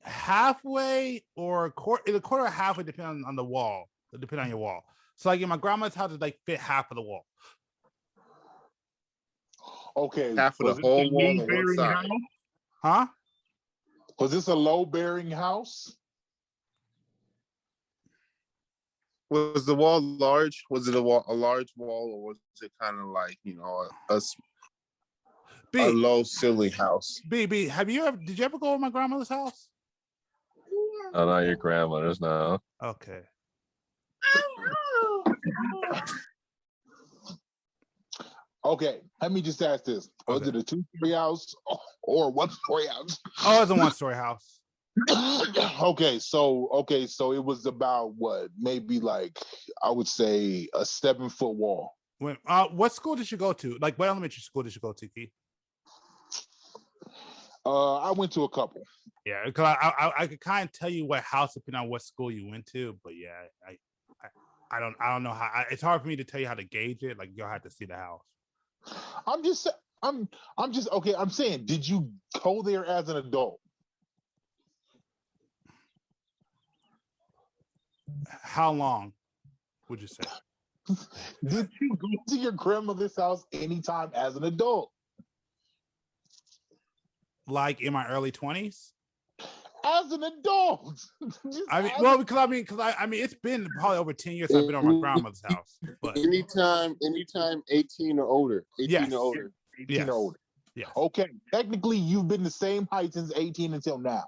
halfway or a quarter or halfway, depending on the wall, depending on your wall. So like in my grandma's house, it like fit half of the wall. Okay. Half of the whole wall on one side. House? Huh? Was this a low-bearing house? Was the wall large? Was it a large wall, or was it kind of like, a low ceiling house? B, did you ever go to my grandmother's house? Oh, not your grandmother's, no. Okay. Okay, let me just ask this. Was it a 2-story house or 1-story house? Oh, it's a 1-story house. Okay, so it was about what? Maybe like, I would say a 7-foot wall. What school did you go to? Like, what elementary school did you go to, Keith? I went to a couple. Yeah, because I could kind of tell you what house depending on what school you went to, but yeah, I don't know how. It's hard for me to tell you how to gauge it. Like you'll have to see the house. I'm just okay. I'm saying, did you go there as an adult? How long would you say? Did you go to your grandmother's house anytime as an adult? Like in my early 20s? As an adult. Because it's been probably over 10 years I've been on my grandmother's house. But anytime 18 or older. 18 or older. 18 or older. Yes. Okay. Technically, you've been the same height since 18 until now.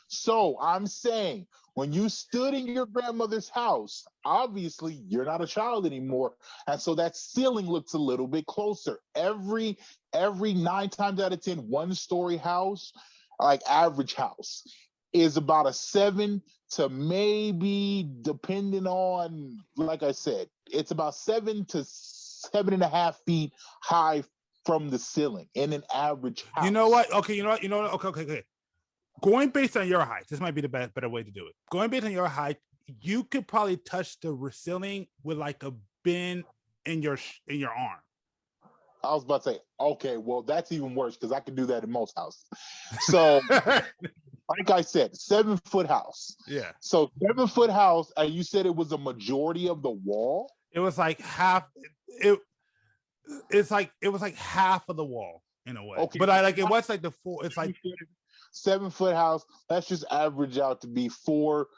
So I'm saying, when you stood in your grandmother's house, obviously you're not a child anymore. And so that ceiling looks a little bit closer. Every 9 times out of 10, 1-story house, like average house, is about a 7 to maybe, depending on, like I said, it's about 7 to 7.5 feet high from the ceiling in an average house. You know what? Okay. Okay. Going based on your height, this might be the better way to do it. Going based on your height, you could probably touch the ceiling with like a bin in your arm. I was about to say, okay, well, that's even worse because I can do that in most houses. So, like I said, 7-foot house. Yeah. So 7-foot house, and you said it was a majority of the wall? It was like half. It was like half of the wall in a way. Okay. But it was like the full. It's like 7-foot house. Let's just average out to be four.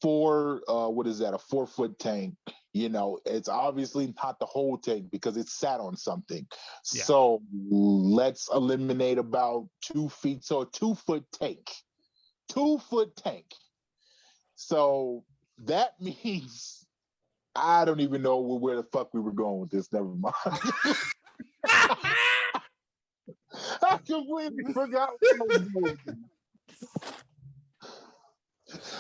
What is that? A 4-foot tank. You know, it's obviously not the whole tank because it's sat on something. Yeah. So let's eliminate about 2 feet. So a 2-foot tank. 2-foot tank. So that means I don't even know where the fuck we were going with this. Never mind. I completely forgot what I was doing.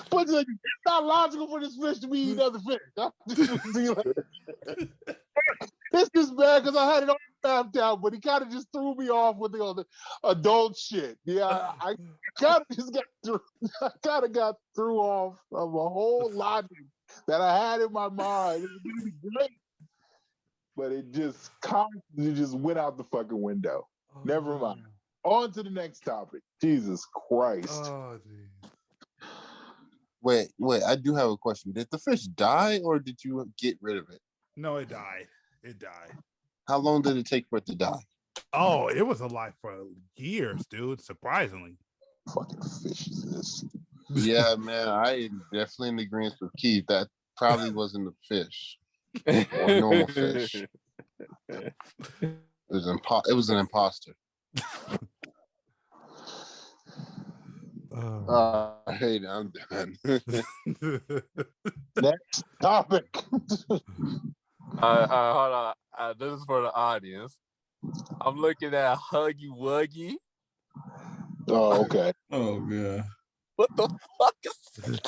But it's not logical for this fish to be eating other fish. It's just bad because I had it all mapped out, but he kind of just threw me off with the adult shit. Yeah, I kind of just got threw off of a whole logic that I had in my mind. It was gonna be great, but it just constantly just went out the fucking window. Never mind. On to the next topic. Jesus Christ. Oh, geez. Wait, I do have a question. Did the fish die or did you get rid of it? No, it died. It died. How long did it take for it to die? Oh, it was alive for years, dude. Surprisingly. Fucking fish is this. Yeah, man, I am definitely in agreement with Keith. That probably wasn't a fish or a normal fish. It was an imposter. Hey, I'm done. Next topic. Hold on. This is for the audience. I'm looking at Huggy Wuggy. Oh, okay. Oh, God. What the fuck is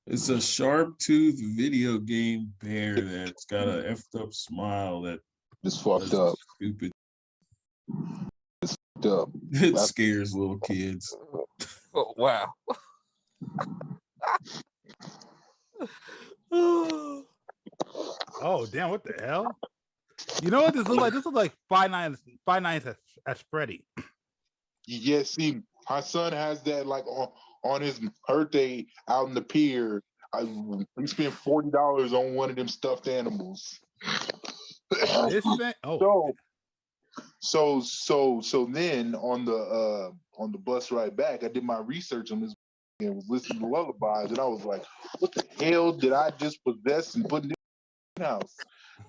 It's a sharp-toothed video game bear that's got an effed up smile that It's fucked up. Stupid. It's fucked up. It scares little kids. Oh, wow. Oh, damn, what the hell? You know what this looks like? This looks like Five Nights at Freddy. Yeah, see, my son has that like on his birthday out in the pier. We spent $40 on one of them stuffed animals. This thing? Oh. So then on the bus ride back, I did my research on this and was listening to lullabies, and I was like, "What the hell did I just possess and put in this house?"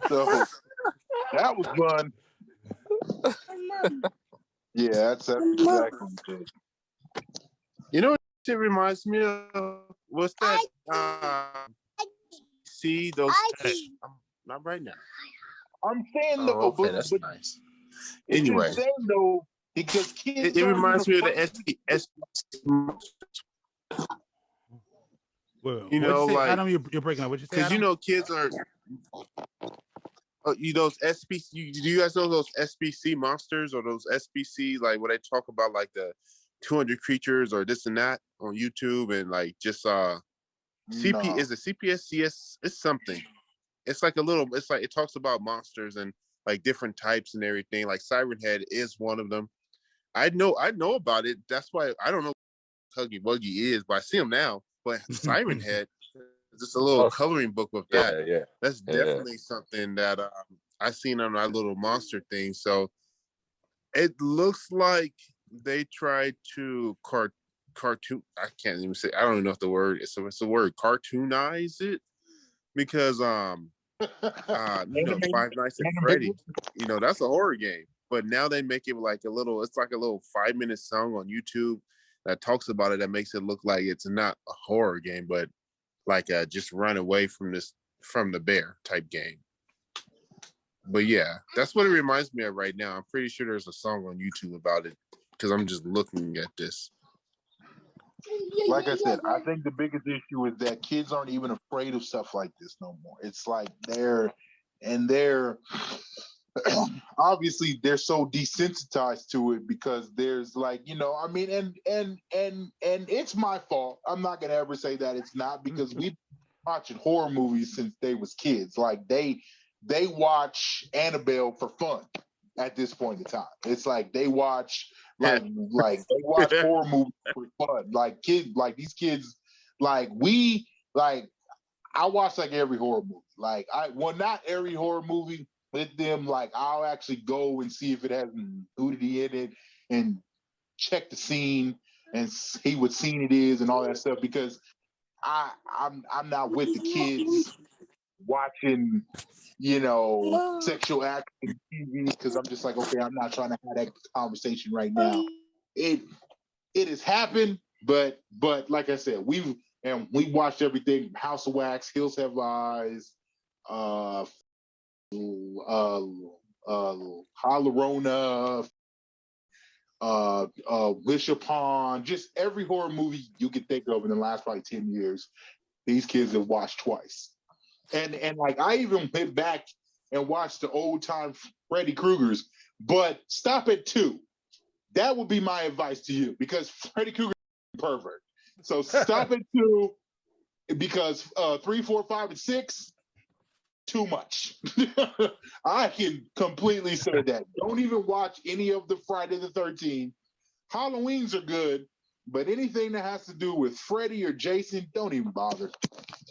So that was fun. Yeah, that's exactly it. You know what it reminds me of? What's that? See those? Not right now. I'm saying though, okay, that's nice. Anyway, Anyway, saying, though, because kids it reminds me of the SP. Well, you know, you like Adam, you're breaking up. What you say? Because you know, kids are. Those SPC. Do you guys know those SPC monsters or those SPC like what I talk about, like the 200 Creatures or this and that on YouTube, and like just is it CPS CS? It's something. It's like it's like it talks about monsters and like different types and everything. Like Siren Head is one of them. I know about it. That's why I don't know what Huggy Wuggy is, but I see him now. But Siren Head, just a little coloring book with that. Yeah. That's definitely something that I seen on our little monster thing. So it looks like they tried to cartoon. I can't even say. I don't even know if the word it's a word. Cartoonize it because Five Nights at Freddy. That's a horror game. But now they make it like it's like a little 5-minute song on YouTube that talks about it, that makes it look like it's not a horror game, but like just run away from the bear type game. But yeah, that's what it reminds me of right now. I'm pretty sure there's a song on YouTube about it because I'm just looking at this. Like I said, I think the biggest issue is that kids aren't even afraid of stuff like this no more. It's like they're obviously they're so desensitized to it because there's like, and it's my fault. I'm not gonna ever say that it's not, because we've been watching horror movies since they was kids. Like they watch Annabelle for fun at this point in time. It's like they watch like they watch horror movies for fun. Like these kids, I watch like every horror movie. Not every horror movie with them. Like I'll actually go and see if it has nudity in it and check the scene and see what scene it is and all that stuff, because I'm not with the kids watching sexual action TV, because I'm just like, okay, I'm not trying to have that conversation right now. It has happened, but like I said, we watched everything: House of Wax, Hills Have Eyes, Holorona, Wish Upon, just every horror movie you can think of in the last probably 10 years. These kids have watched twice. And like I even went back and watched the old time Freddy Krueger's, but stop at 2. That would be my advice to you, because Freddy Krueger is a pervert. So stop at 2, because 3, 4, 5, and 6, too much. I can completely say that. Don't even watch any of the Friday the 13th. Halloween's are good, but anything that has to do with Freddy or Jason, don't even bother.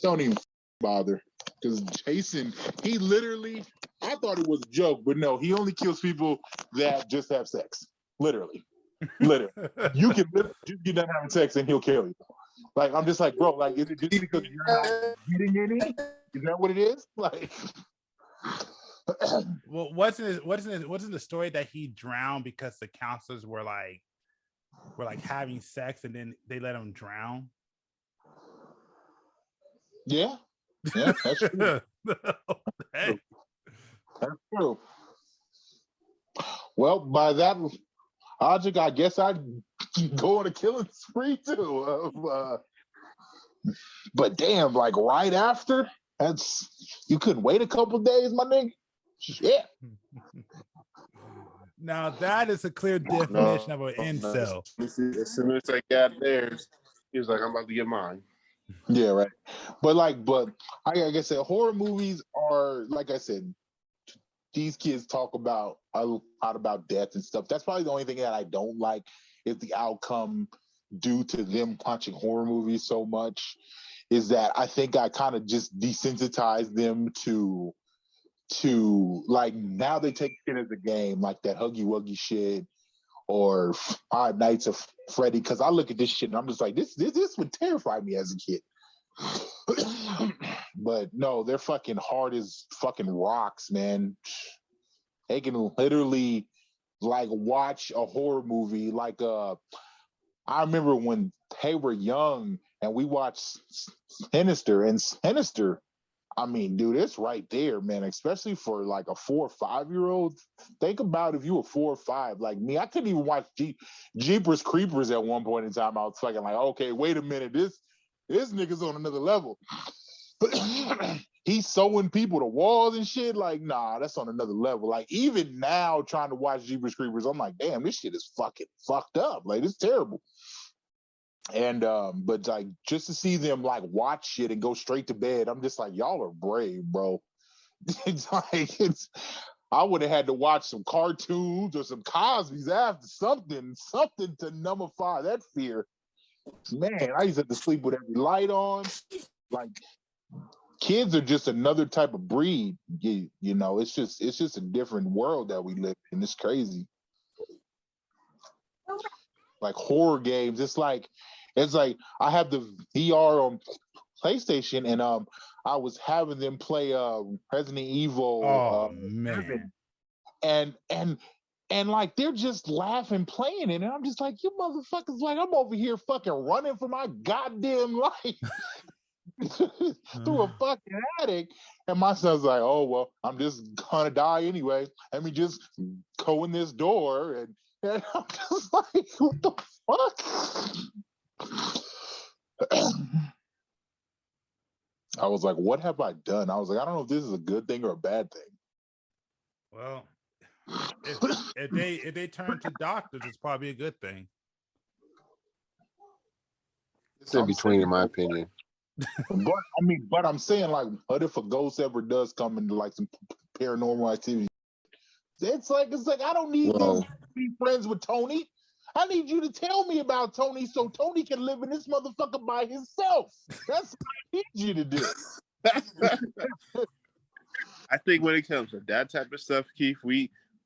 Don't even bother. Because Jason, he literally, I thought it was a joke, but no, he only kills people that just have sex. Literally. You can literally just get done having sex and he'll kill you. Like, I'm just like, bro, like, is it just because you're not getting any? Is that what it is? Like, well, wasn't the story that he drowned because the counselors were like having sex and then they let him drown? Yeah, that's true. Hey. That's true. Well, by that logic, I guess I'd go on a killing spree too. But damn, like right after, you couldn't wait a couple days, my nigga. Shit. Now that is a clear definition of an incel. As soon as I got theirs, he was like, I'm about to get mine. Yeah, right. But like I said, horror movies are, like I said, these kids talk about a lot about death and stuff. That's probably the only thing that I don't like, is the outcome due to them watching horror movies so much, is that I think I kind of just desensitized them to like, now they take it as a game, like that Huggy Wuggy shit or Five Nights of Freddy. Because I look at this shit and I'm just like, this would terrify me as a kid. But no, they're fucking hard as fucking rocks, man. They can literally like watch a horror movie. Like I remember when they were young and we watched Sinister, and Sinister, I mean, dude, it's right there, man, especially for like a 4 or 5-year-old. Think about if you were 4 or 5, like me. I couldn't even watch Jeepers Creepers at one point in time. I was fucking like, okay, wait a minute, this nigga's on another level. he's sewing people to walls and shit. Like, nah, that's on another level. Like, even now, trying to watch Jeepers Creepers, I'm like, damn, this shit is fucking fucked up. Like, it's terrible. And but like, just to see them like watch shit and go straight to bed, I'm just like, y'all are brave, bro. It's like I would have had to watch some cartoons or some Cosby's after something to nullify that fear. Man, I used to have to sleep with every light on. Like, kids are just another type of breed. You know, it's just a different world that we live in. It's crazy. Like horror games, it's like I have the VR on PlayStation, and I was having them play Resident Evil. Oh man. And like they're just laughing, playing it, and I'm just like, you motherfuckers! Like, I'm over here fucking running for my goddamn life through a fucking attic, and my son's like, oh well, I'm just gonna die anyway. Let me just go in this door, and I'm just like, what the fuck? I was like, what have I done? I was like, I don't know if this is a good thing or a bad thing. Well, if they turn to doctors, it's probably a good thing. It's in between, in my opinion. But I'm saying, like, what if a ghost ever does come into like some paranormal activity? It's like I don't need to be friends with Tony. I need you to tell me about Tony so Tony can live in this motherfucker by himself. That's what I need you to do. I think when it comes to that type of stuff, Keith,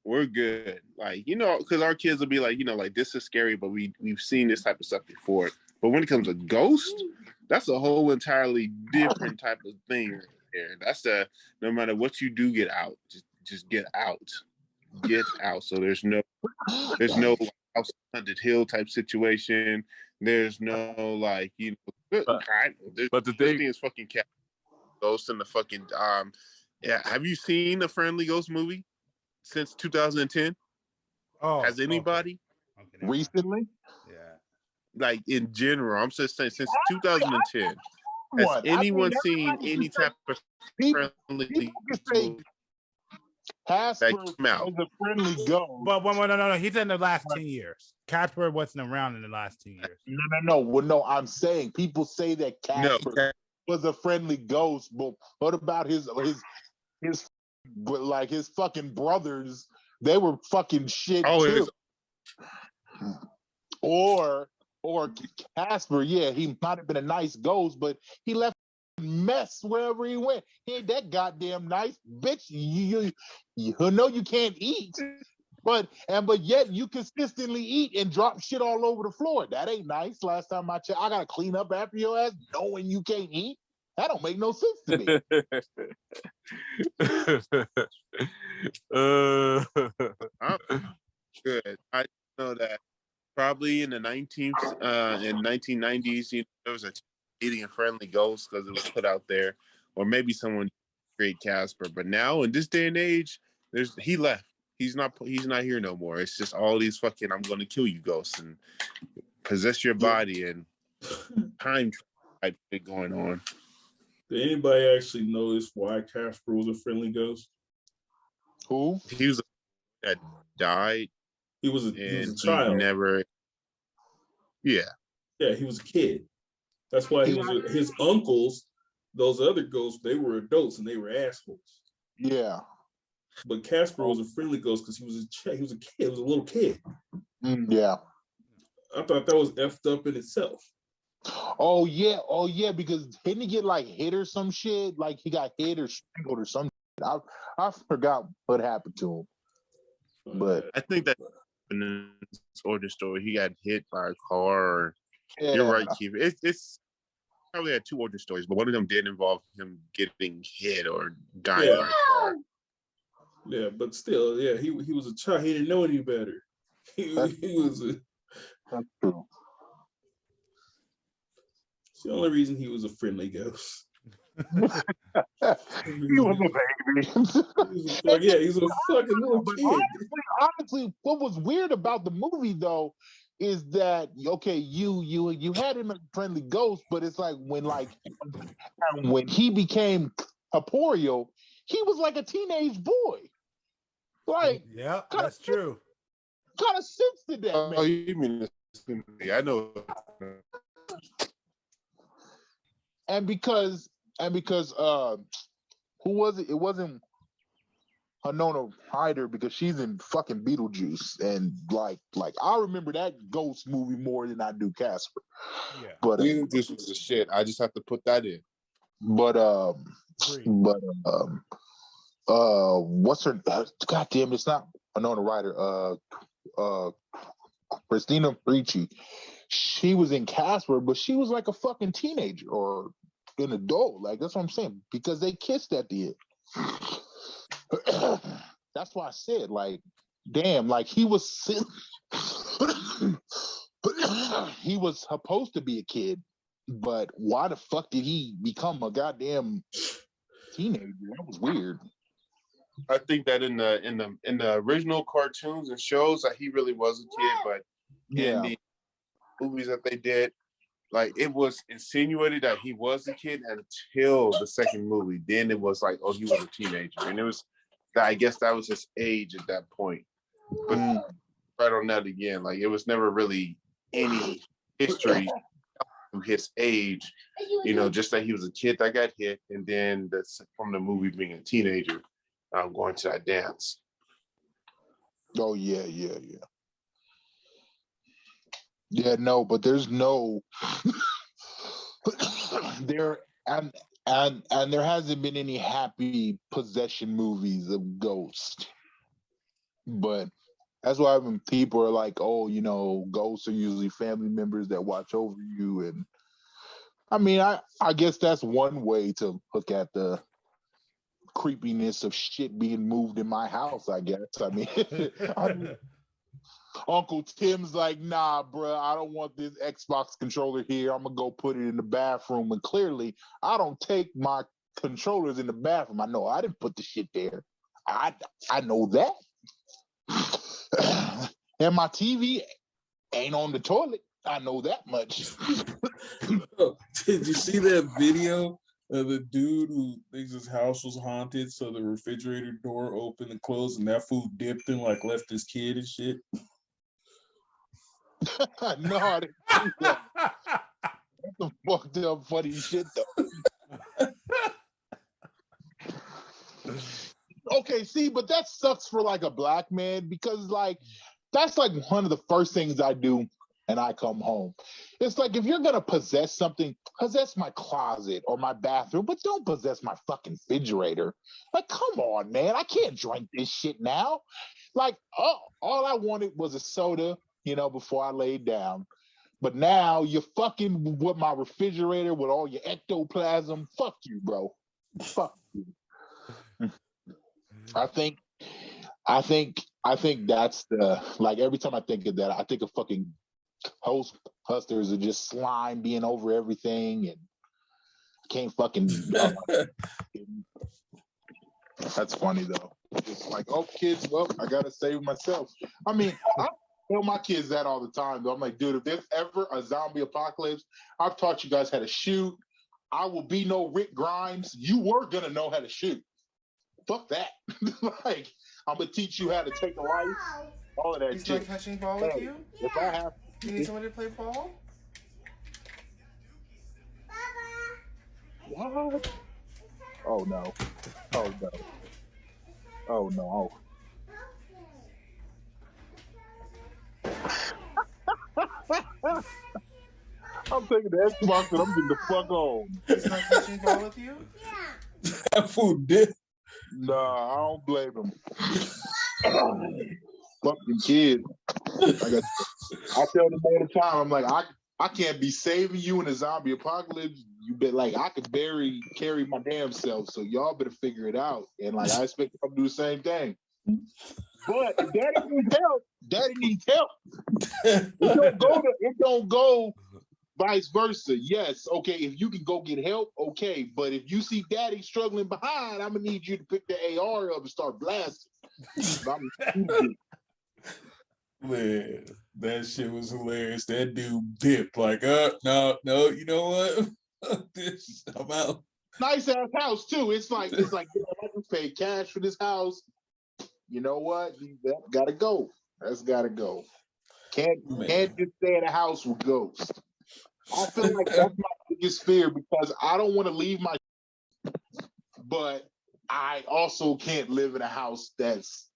we're good. Like, you know, because our kids will be like, you know, like, this is scary, but we've seen this type of stuff before. But when it comes to ghosts, that's a whole entirely different type of thing right there. That's no matter what you do, get out. Just get out. Get out. So there's no House Haunted Hill type situation. There's no, like, you know, but the thing is fucking cat ghosts in the fucking yeah. Have you seen the Friendly Ghost movie since 2010? Oh, has anybody recently? Yeah, like in general, I'm just saying since 2010. Has anyone seen any type of friendly movie? Casper is a friendly ghost. But no. He's in the last 10 years. Casper wasn't around in the last 10 years. No. Well, no, I'm saying people say that Casper was a friendly ghost, but what about his like his fucking brothers? They were fucking shit too. Or Casper, yeah, he might have been a nice ghost, but he left mess wherever he went. He ain't that goddamn nice, bitch. You know you can't eat, but yet you consistently eat and drop shit all over the floor. That ain't nice. Last time I checked, I gotta clean up after your ass, knowing you can't eat. That don't make no sense to me. I'm good. I know that probably in the 1990s, you know, there was a eating a friendly ghost because it was put out there, or maybe someone create Casper. But now in this day and age, he left. He's not here no more. It's just all these fucking I'm gonna kill you ghosts and possess your body and time type shit going on. Did anybody actually notice why Casper was a friendly ghost? Who? He was that died. He was a child. Yeah, he was a kid. That's why his uncles, those other ghosts, they were adults and they were assholes. Yeah. But Casper was a friendly ghost because he was a kid. He was a little kid. Yeah. I thought that was effed up in itself. Oh yeah, because didn't he get like hit or some shit? Like he got hit or strangled or some shit. I forgot what happened to him. But I think that in his origin story, he got hit by a car. Or, you're right, Keith. It's probably had two origin stories, but one of them did involve him getting hit or dying by a car. Yeah, but still, yeah, he was a child. He didn't know any better. That's true. It's the only reason he was a friendly ghost. He was a baby. He was a fucking little kid. Honestly, what was weird about the movie though is that you had him as a friendly ghost, but it's like when he became Emporio, he was like a teenage boy. Like, yeah, that's true. Kind of sense to that, man. Oh, you mean I know. And because who was it? It wasn't Winona Ryder, because she's in fucking Beetlejuice, and like I remember that ghost movie more than I do Casper. Yeah, but Beetlejuice was the shit. I just have to put that in. But what's her? Goddamn, it's not Winona Ryder. Christina Ricci. She was in Casper, but she was like a fucking teenager or an adult. Like, that's what I'm saying, because they kissed at the end. That's why I said, like, damn, like he was he was supposed to be a kid, but why the fuck did he become a goddamn teenager? That was weird. I think that in the original cartoons and shows that he really was a kid, but in the movies that they did, like, it was insinuated that he was a kid until the second movie. Then it was like, oh, he was a teenager, and it was, I guess that was his age at that point. But right on that again, like, it was never really any history of his age, just that he was a kid that got hit, and then that's from the movie being a teenager, going to that dance. Oh yeah. Yeah, no, but there's no there and there hasn't been any happy possession movies of ghosts. But that's why when people are like, oh, ghosts are usually family members that watch over you. And I mean, I guess that's one way to look at the creepiness of shit being moved in my house, I guess. I mean, Uncle Tim's like, nah, bro, I don't want this Xbox controller here. I'm going to go put it in the bathroom. And clearly, I don't take my controllers in the bathroom. I know I didn't put the shit there. I know that. And my TV ain't on the toilet. I know that much. Did you see that video of the dude who thinks his house was haunted, so the refrigerator door opened and closed, and that fool dipped and like left his kid and shit? No, I didn't see that. That's some fucked up funny shit though. Okay, see, but that sucks for like a black man, because like that's like one of the first things I do and I come home. It's like, if you're gonna possess something, possess my closet or my bathroom, but don't possess my fucking refrigerator. Like, come on, man, I can't drink this shit now. Like, all I wanted was a soda, before I laid down. But now you're fucking with my refrigerator with all your ectoplasm. Fuck you, bro. Fuck you. I think that's the, like, every time I think of that, I think of fucking Ghostbusters are just slime being over everything, and can't fucking. That's funny though. It's like, oh, kids, well, I gotta save myself. I mean, I tell my kids that all the time though. I'm like, dude, if there's ever a zombie apocalypse, I've taught you guys how to shoot. I will be no Rick Grimes. You were gonna know how to shoot. Fuck that. Like, I'm gonna teach you how to take a life. All of that He's shit. like touching ball with you? If I have, You need somebody to play ball? what? Oh no. Oh no. Oh no. I'm taking the Xbox and I'm getting the fuck on. He's not touching ball with you? That fool did. Nah, I don't blame him. Fucking kid. I tell them all the time, I'm like, I can't be saving you in a zombie apocalypse. You bet, like, I could carry my damn self, so y'all better figure it out. And like, I expect them to do the same thing. But if daddy needs help. It don't go vice versa. Yes, okay, if you can go get help, okay. But if you see daddy struggling behind, I'm gonna need you to pick the AR up and start blasting. Man, that shit was hilarious. That dude dipped like, no, you know what? I'm out. Nice ass house too. It's like I just paid cash for this house. You know what? That gotta go. That's gotta go. Can't just stay in a house with ghosts. I feel like that's my biggest fear because I don't want to leave my, but I also can't live in a house that's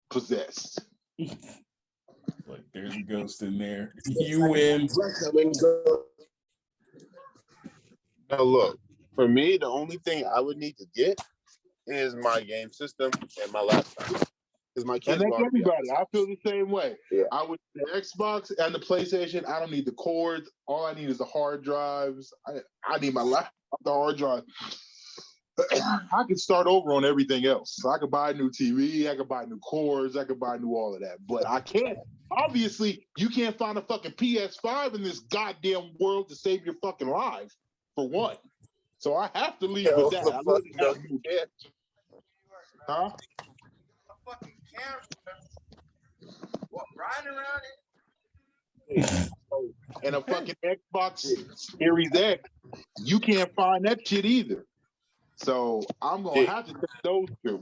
possessed. Like there's a ghost in there. You win. Now look, for me, the only thing I would need to get is my game system and my laptop. Because my kids And that's want to be everybody. I outside. feel the same way. Yeah. I would the Xbox and the PlayStation. I don't need the cords. All I need is the hard drives. I need my laptop, the hard drive. I could start over on everything else. So I could buy a new TV. I could buy new cords. I could buy new all of that. But I can't. Obviously, you can't find a fucking PS5 in this goddamn world to save your fucking life, for one. So I have to leave with that. I literally have to- Huh? Fucking camera. What, riding around it? And a fucking Xbox Series X, you can't find that shit either. So I'm gonna have to take those two.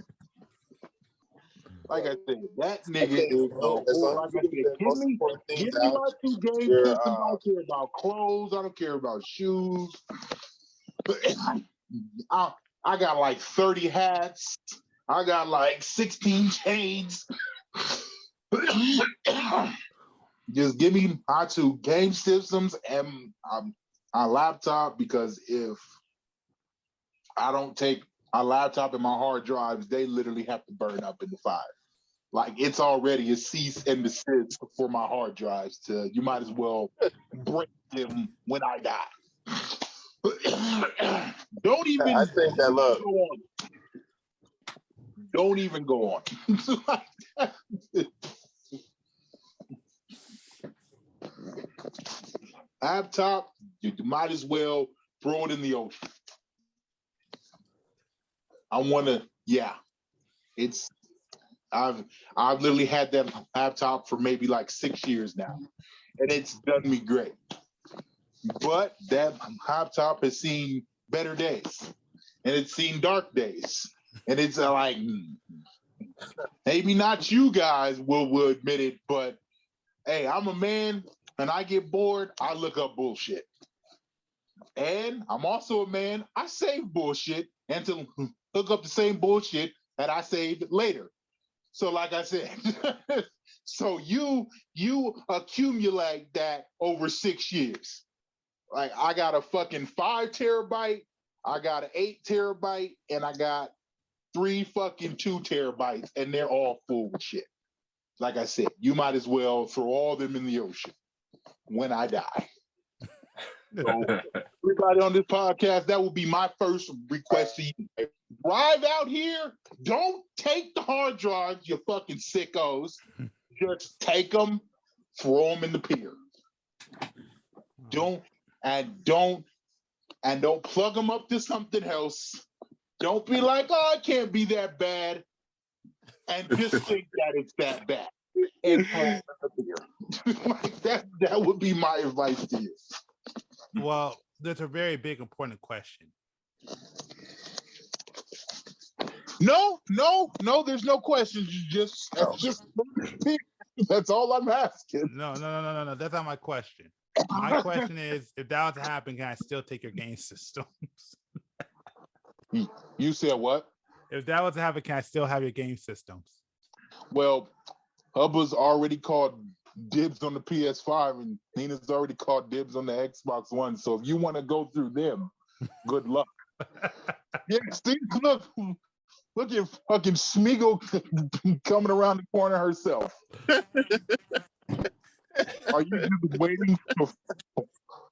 Like I said, that nigga is like I said, give me my two game systems. I don't care about clothes. I don't care about shoes. I got like 30 hats. I got like 16 chains. Just give me my two game systems and a laptop, because if I don't take a laptop and my hard drives, they literally have to burn up in the fire. Like it's already a cease and desist for my hard drives to, you might as well break them when I die. Don't even I think that look. go on. Don't even go on. Laptop, you might as well throw it in the ocean. I want to, yeah. I've literally had that laptop for maybe like 6 years now, and it's done me great. But that laptop has seen better days, and it's seen dark days, and it's like maybe not you guys will admit it, but hey, I'm a man, and I get bored, I look up bullshit. And I'm also a man, I save bullshit and to look up the same bullshit that I saved later. So like I said, so you accumulate that over 6 years. Like I got a fucking 5 terabyte, I got an 8 terabyte, and I got 3 fucking 2 terabytes, and they're all full with shit. Like I said, you might as well throw all them in the ocean when I die. So everybody on this podcast, that would be my first request to you. Drive out here, don't take the hard drives, you fucking sickos. Just take them, throw them in the pier. Don't plug them up to something else. Don't be like, oh, it can't be that bad. And just think that it's that bad. And like that would be my advice to you. Well, there's a very big important question. No, there's no questions. That's all I'm asking. No. That's not my question. My question is, if that was to happen, can I still take your game systems? You said what? If that was to happen, can I still have your game systems? Well, Hubba's already called dibs on the PS5, and Nina's already called dibs on the Xbox One. So if you want to go through them, good luck. Yeah, see, look at fucking Smeagol coming around the corner herself. Are you just waiting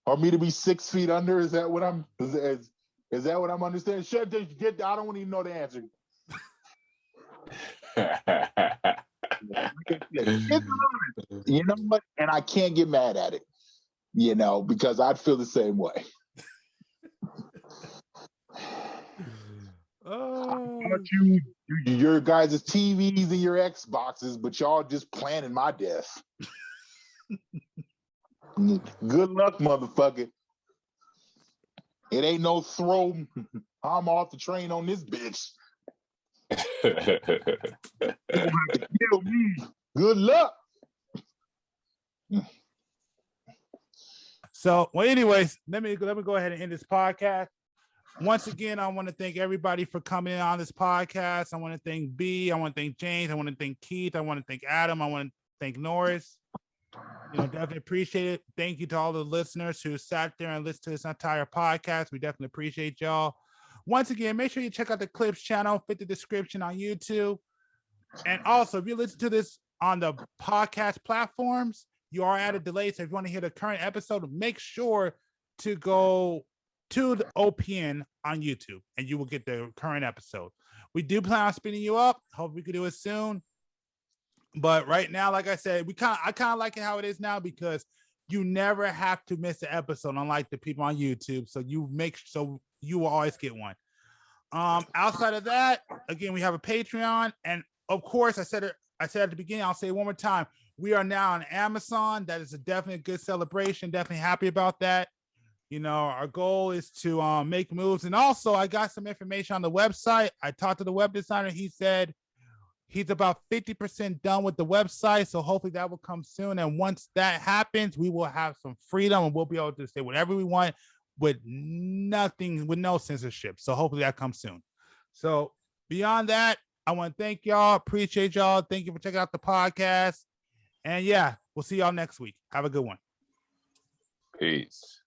for me to be 6 feet under? Is that what I'm? Is that what I'm understanding? Shut the get. I don't want to even know the answer. You know what? And I can't get mad at it. You know, because I'd feel the same way. Oh. Your guys' TVs and your Xboxes, but y'all just planning my death. Good luck, motherfucker. It ain't no throw I'm off the train on this bitch. You're gonna have to kill me. Good luck. So, well, anyways, let me go ahead and end this podcast. Once again, I want to thank everybody for coming in on this podcast. I want to thank B. I want to thank James. I want to thank Keith. I want to thank Adam. I want to thank Norris. Definitely appreciate it. Thank you to all the listeners who sat there and listened to this entire podcast. We definitely appreciate y'all. Once again, make sure you check out the Clips channel, fit the description on YouTube. And also, if you listen to this on the podcast platforms, you are at a delay. So if you want to hear the current episode, make sure to go to the OPN on YouTube and you will get the current episode. We do plan on spinning you up. Hope we can do it soon. But right now, like I said, I kind of like it how it is now because you never have to miss an episode, unlike the people on YouTube. So you will always get one. Outside of that, again, we have a Patreon, and of course, I said at the beginning, I'll say it one more time. We are now on Amazon. That is definitely a good celebration. Definitely happy about that. Our goal is to make moves. And also, I got some information on the website. I talked to the web designer. He said he's about 50% done with the website. So hopefully that will come soon. And once that happens, we will have some freedom and we'll be able to say whatever we want with no censorship. So hopefully that comes soon. So beyond that, I want to thank y'all. Appreciate y'all. Thank you for checking out the podcast. And yeah, we'll see y'all next week. Have a good one. Peace.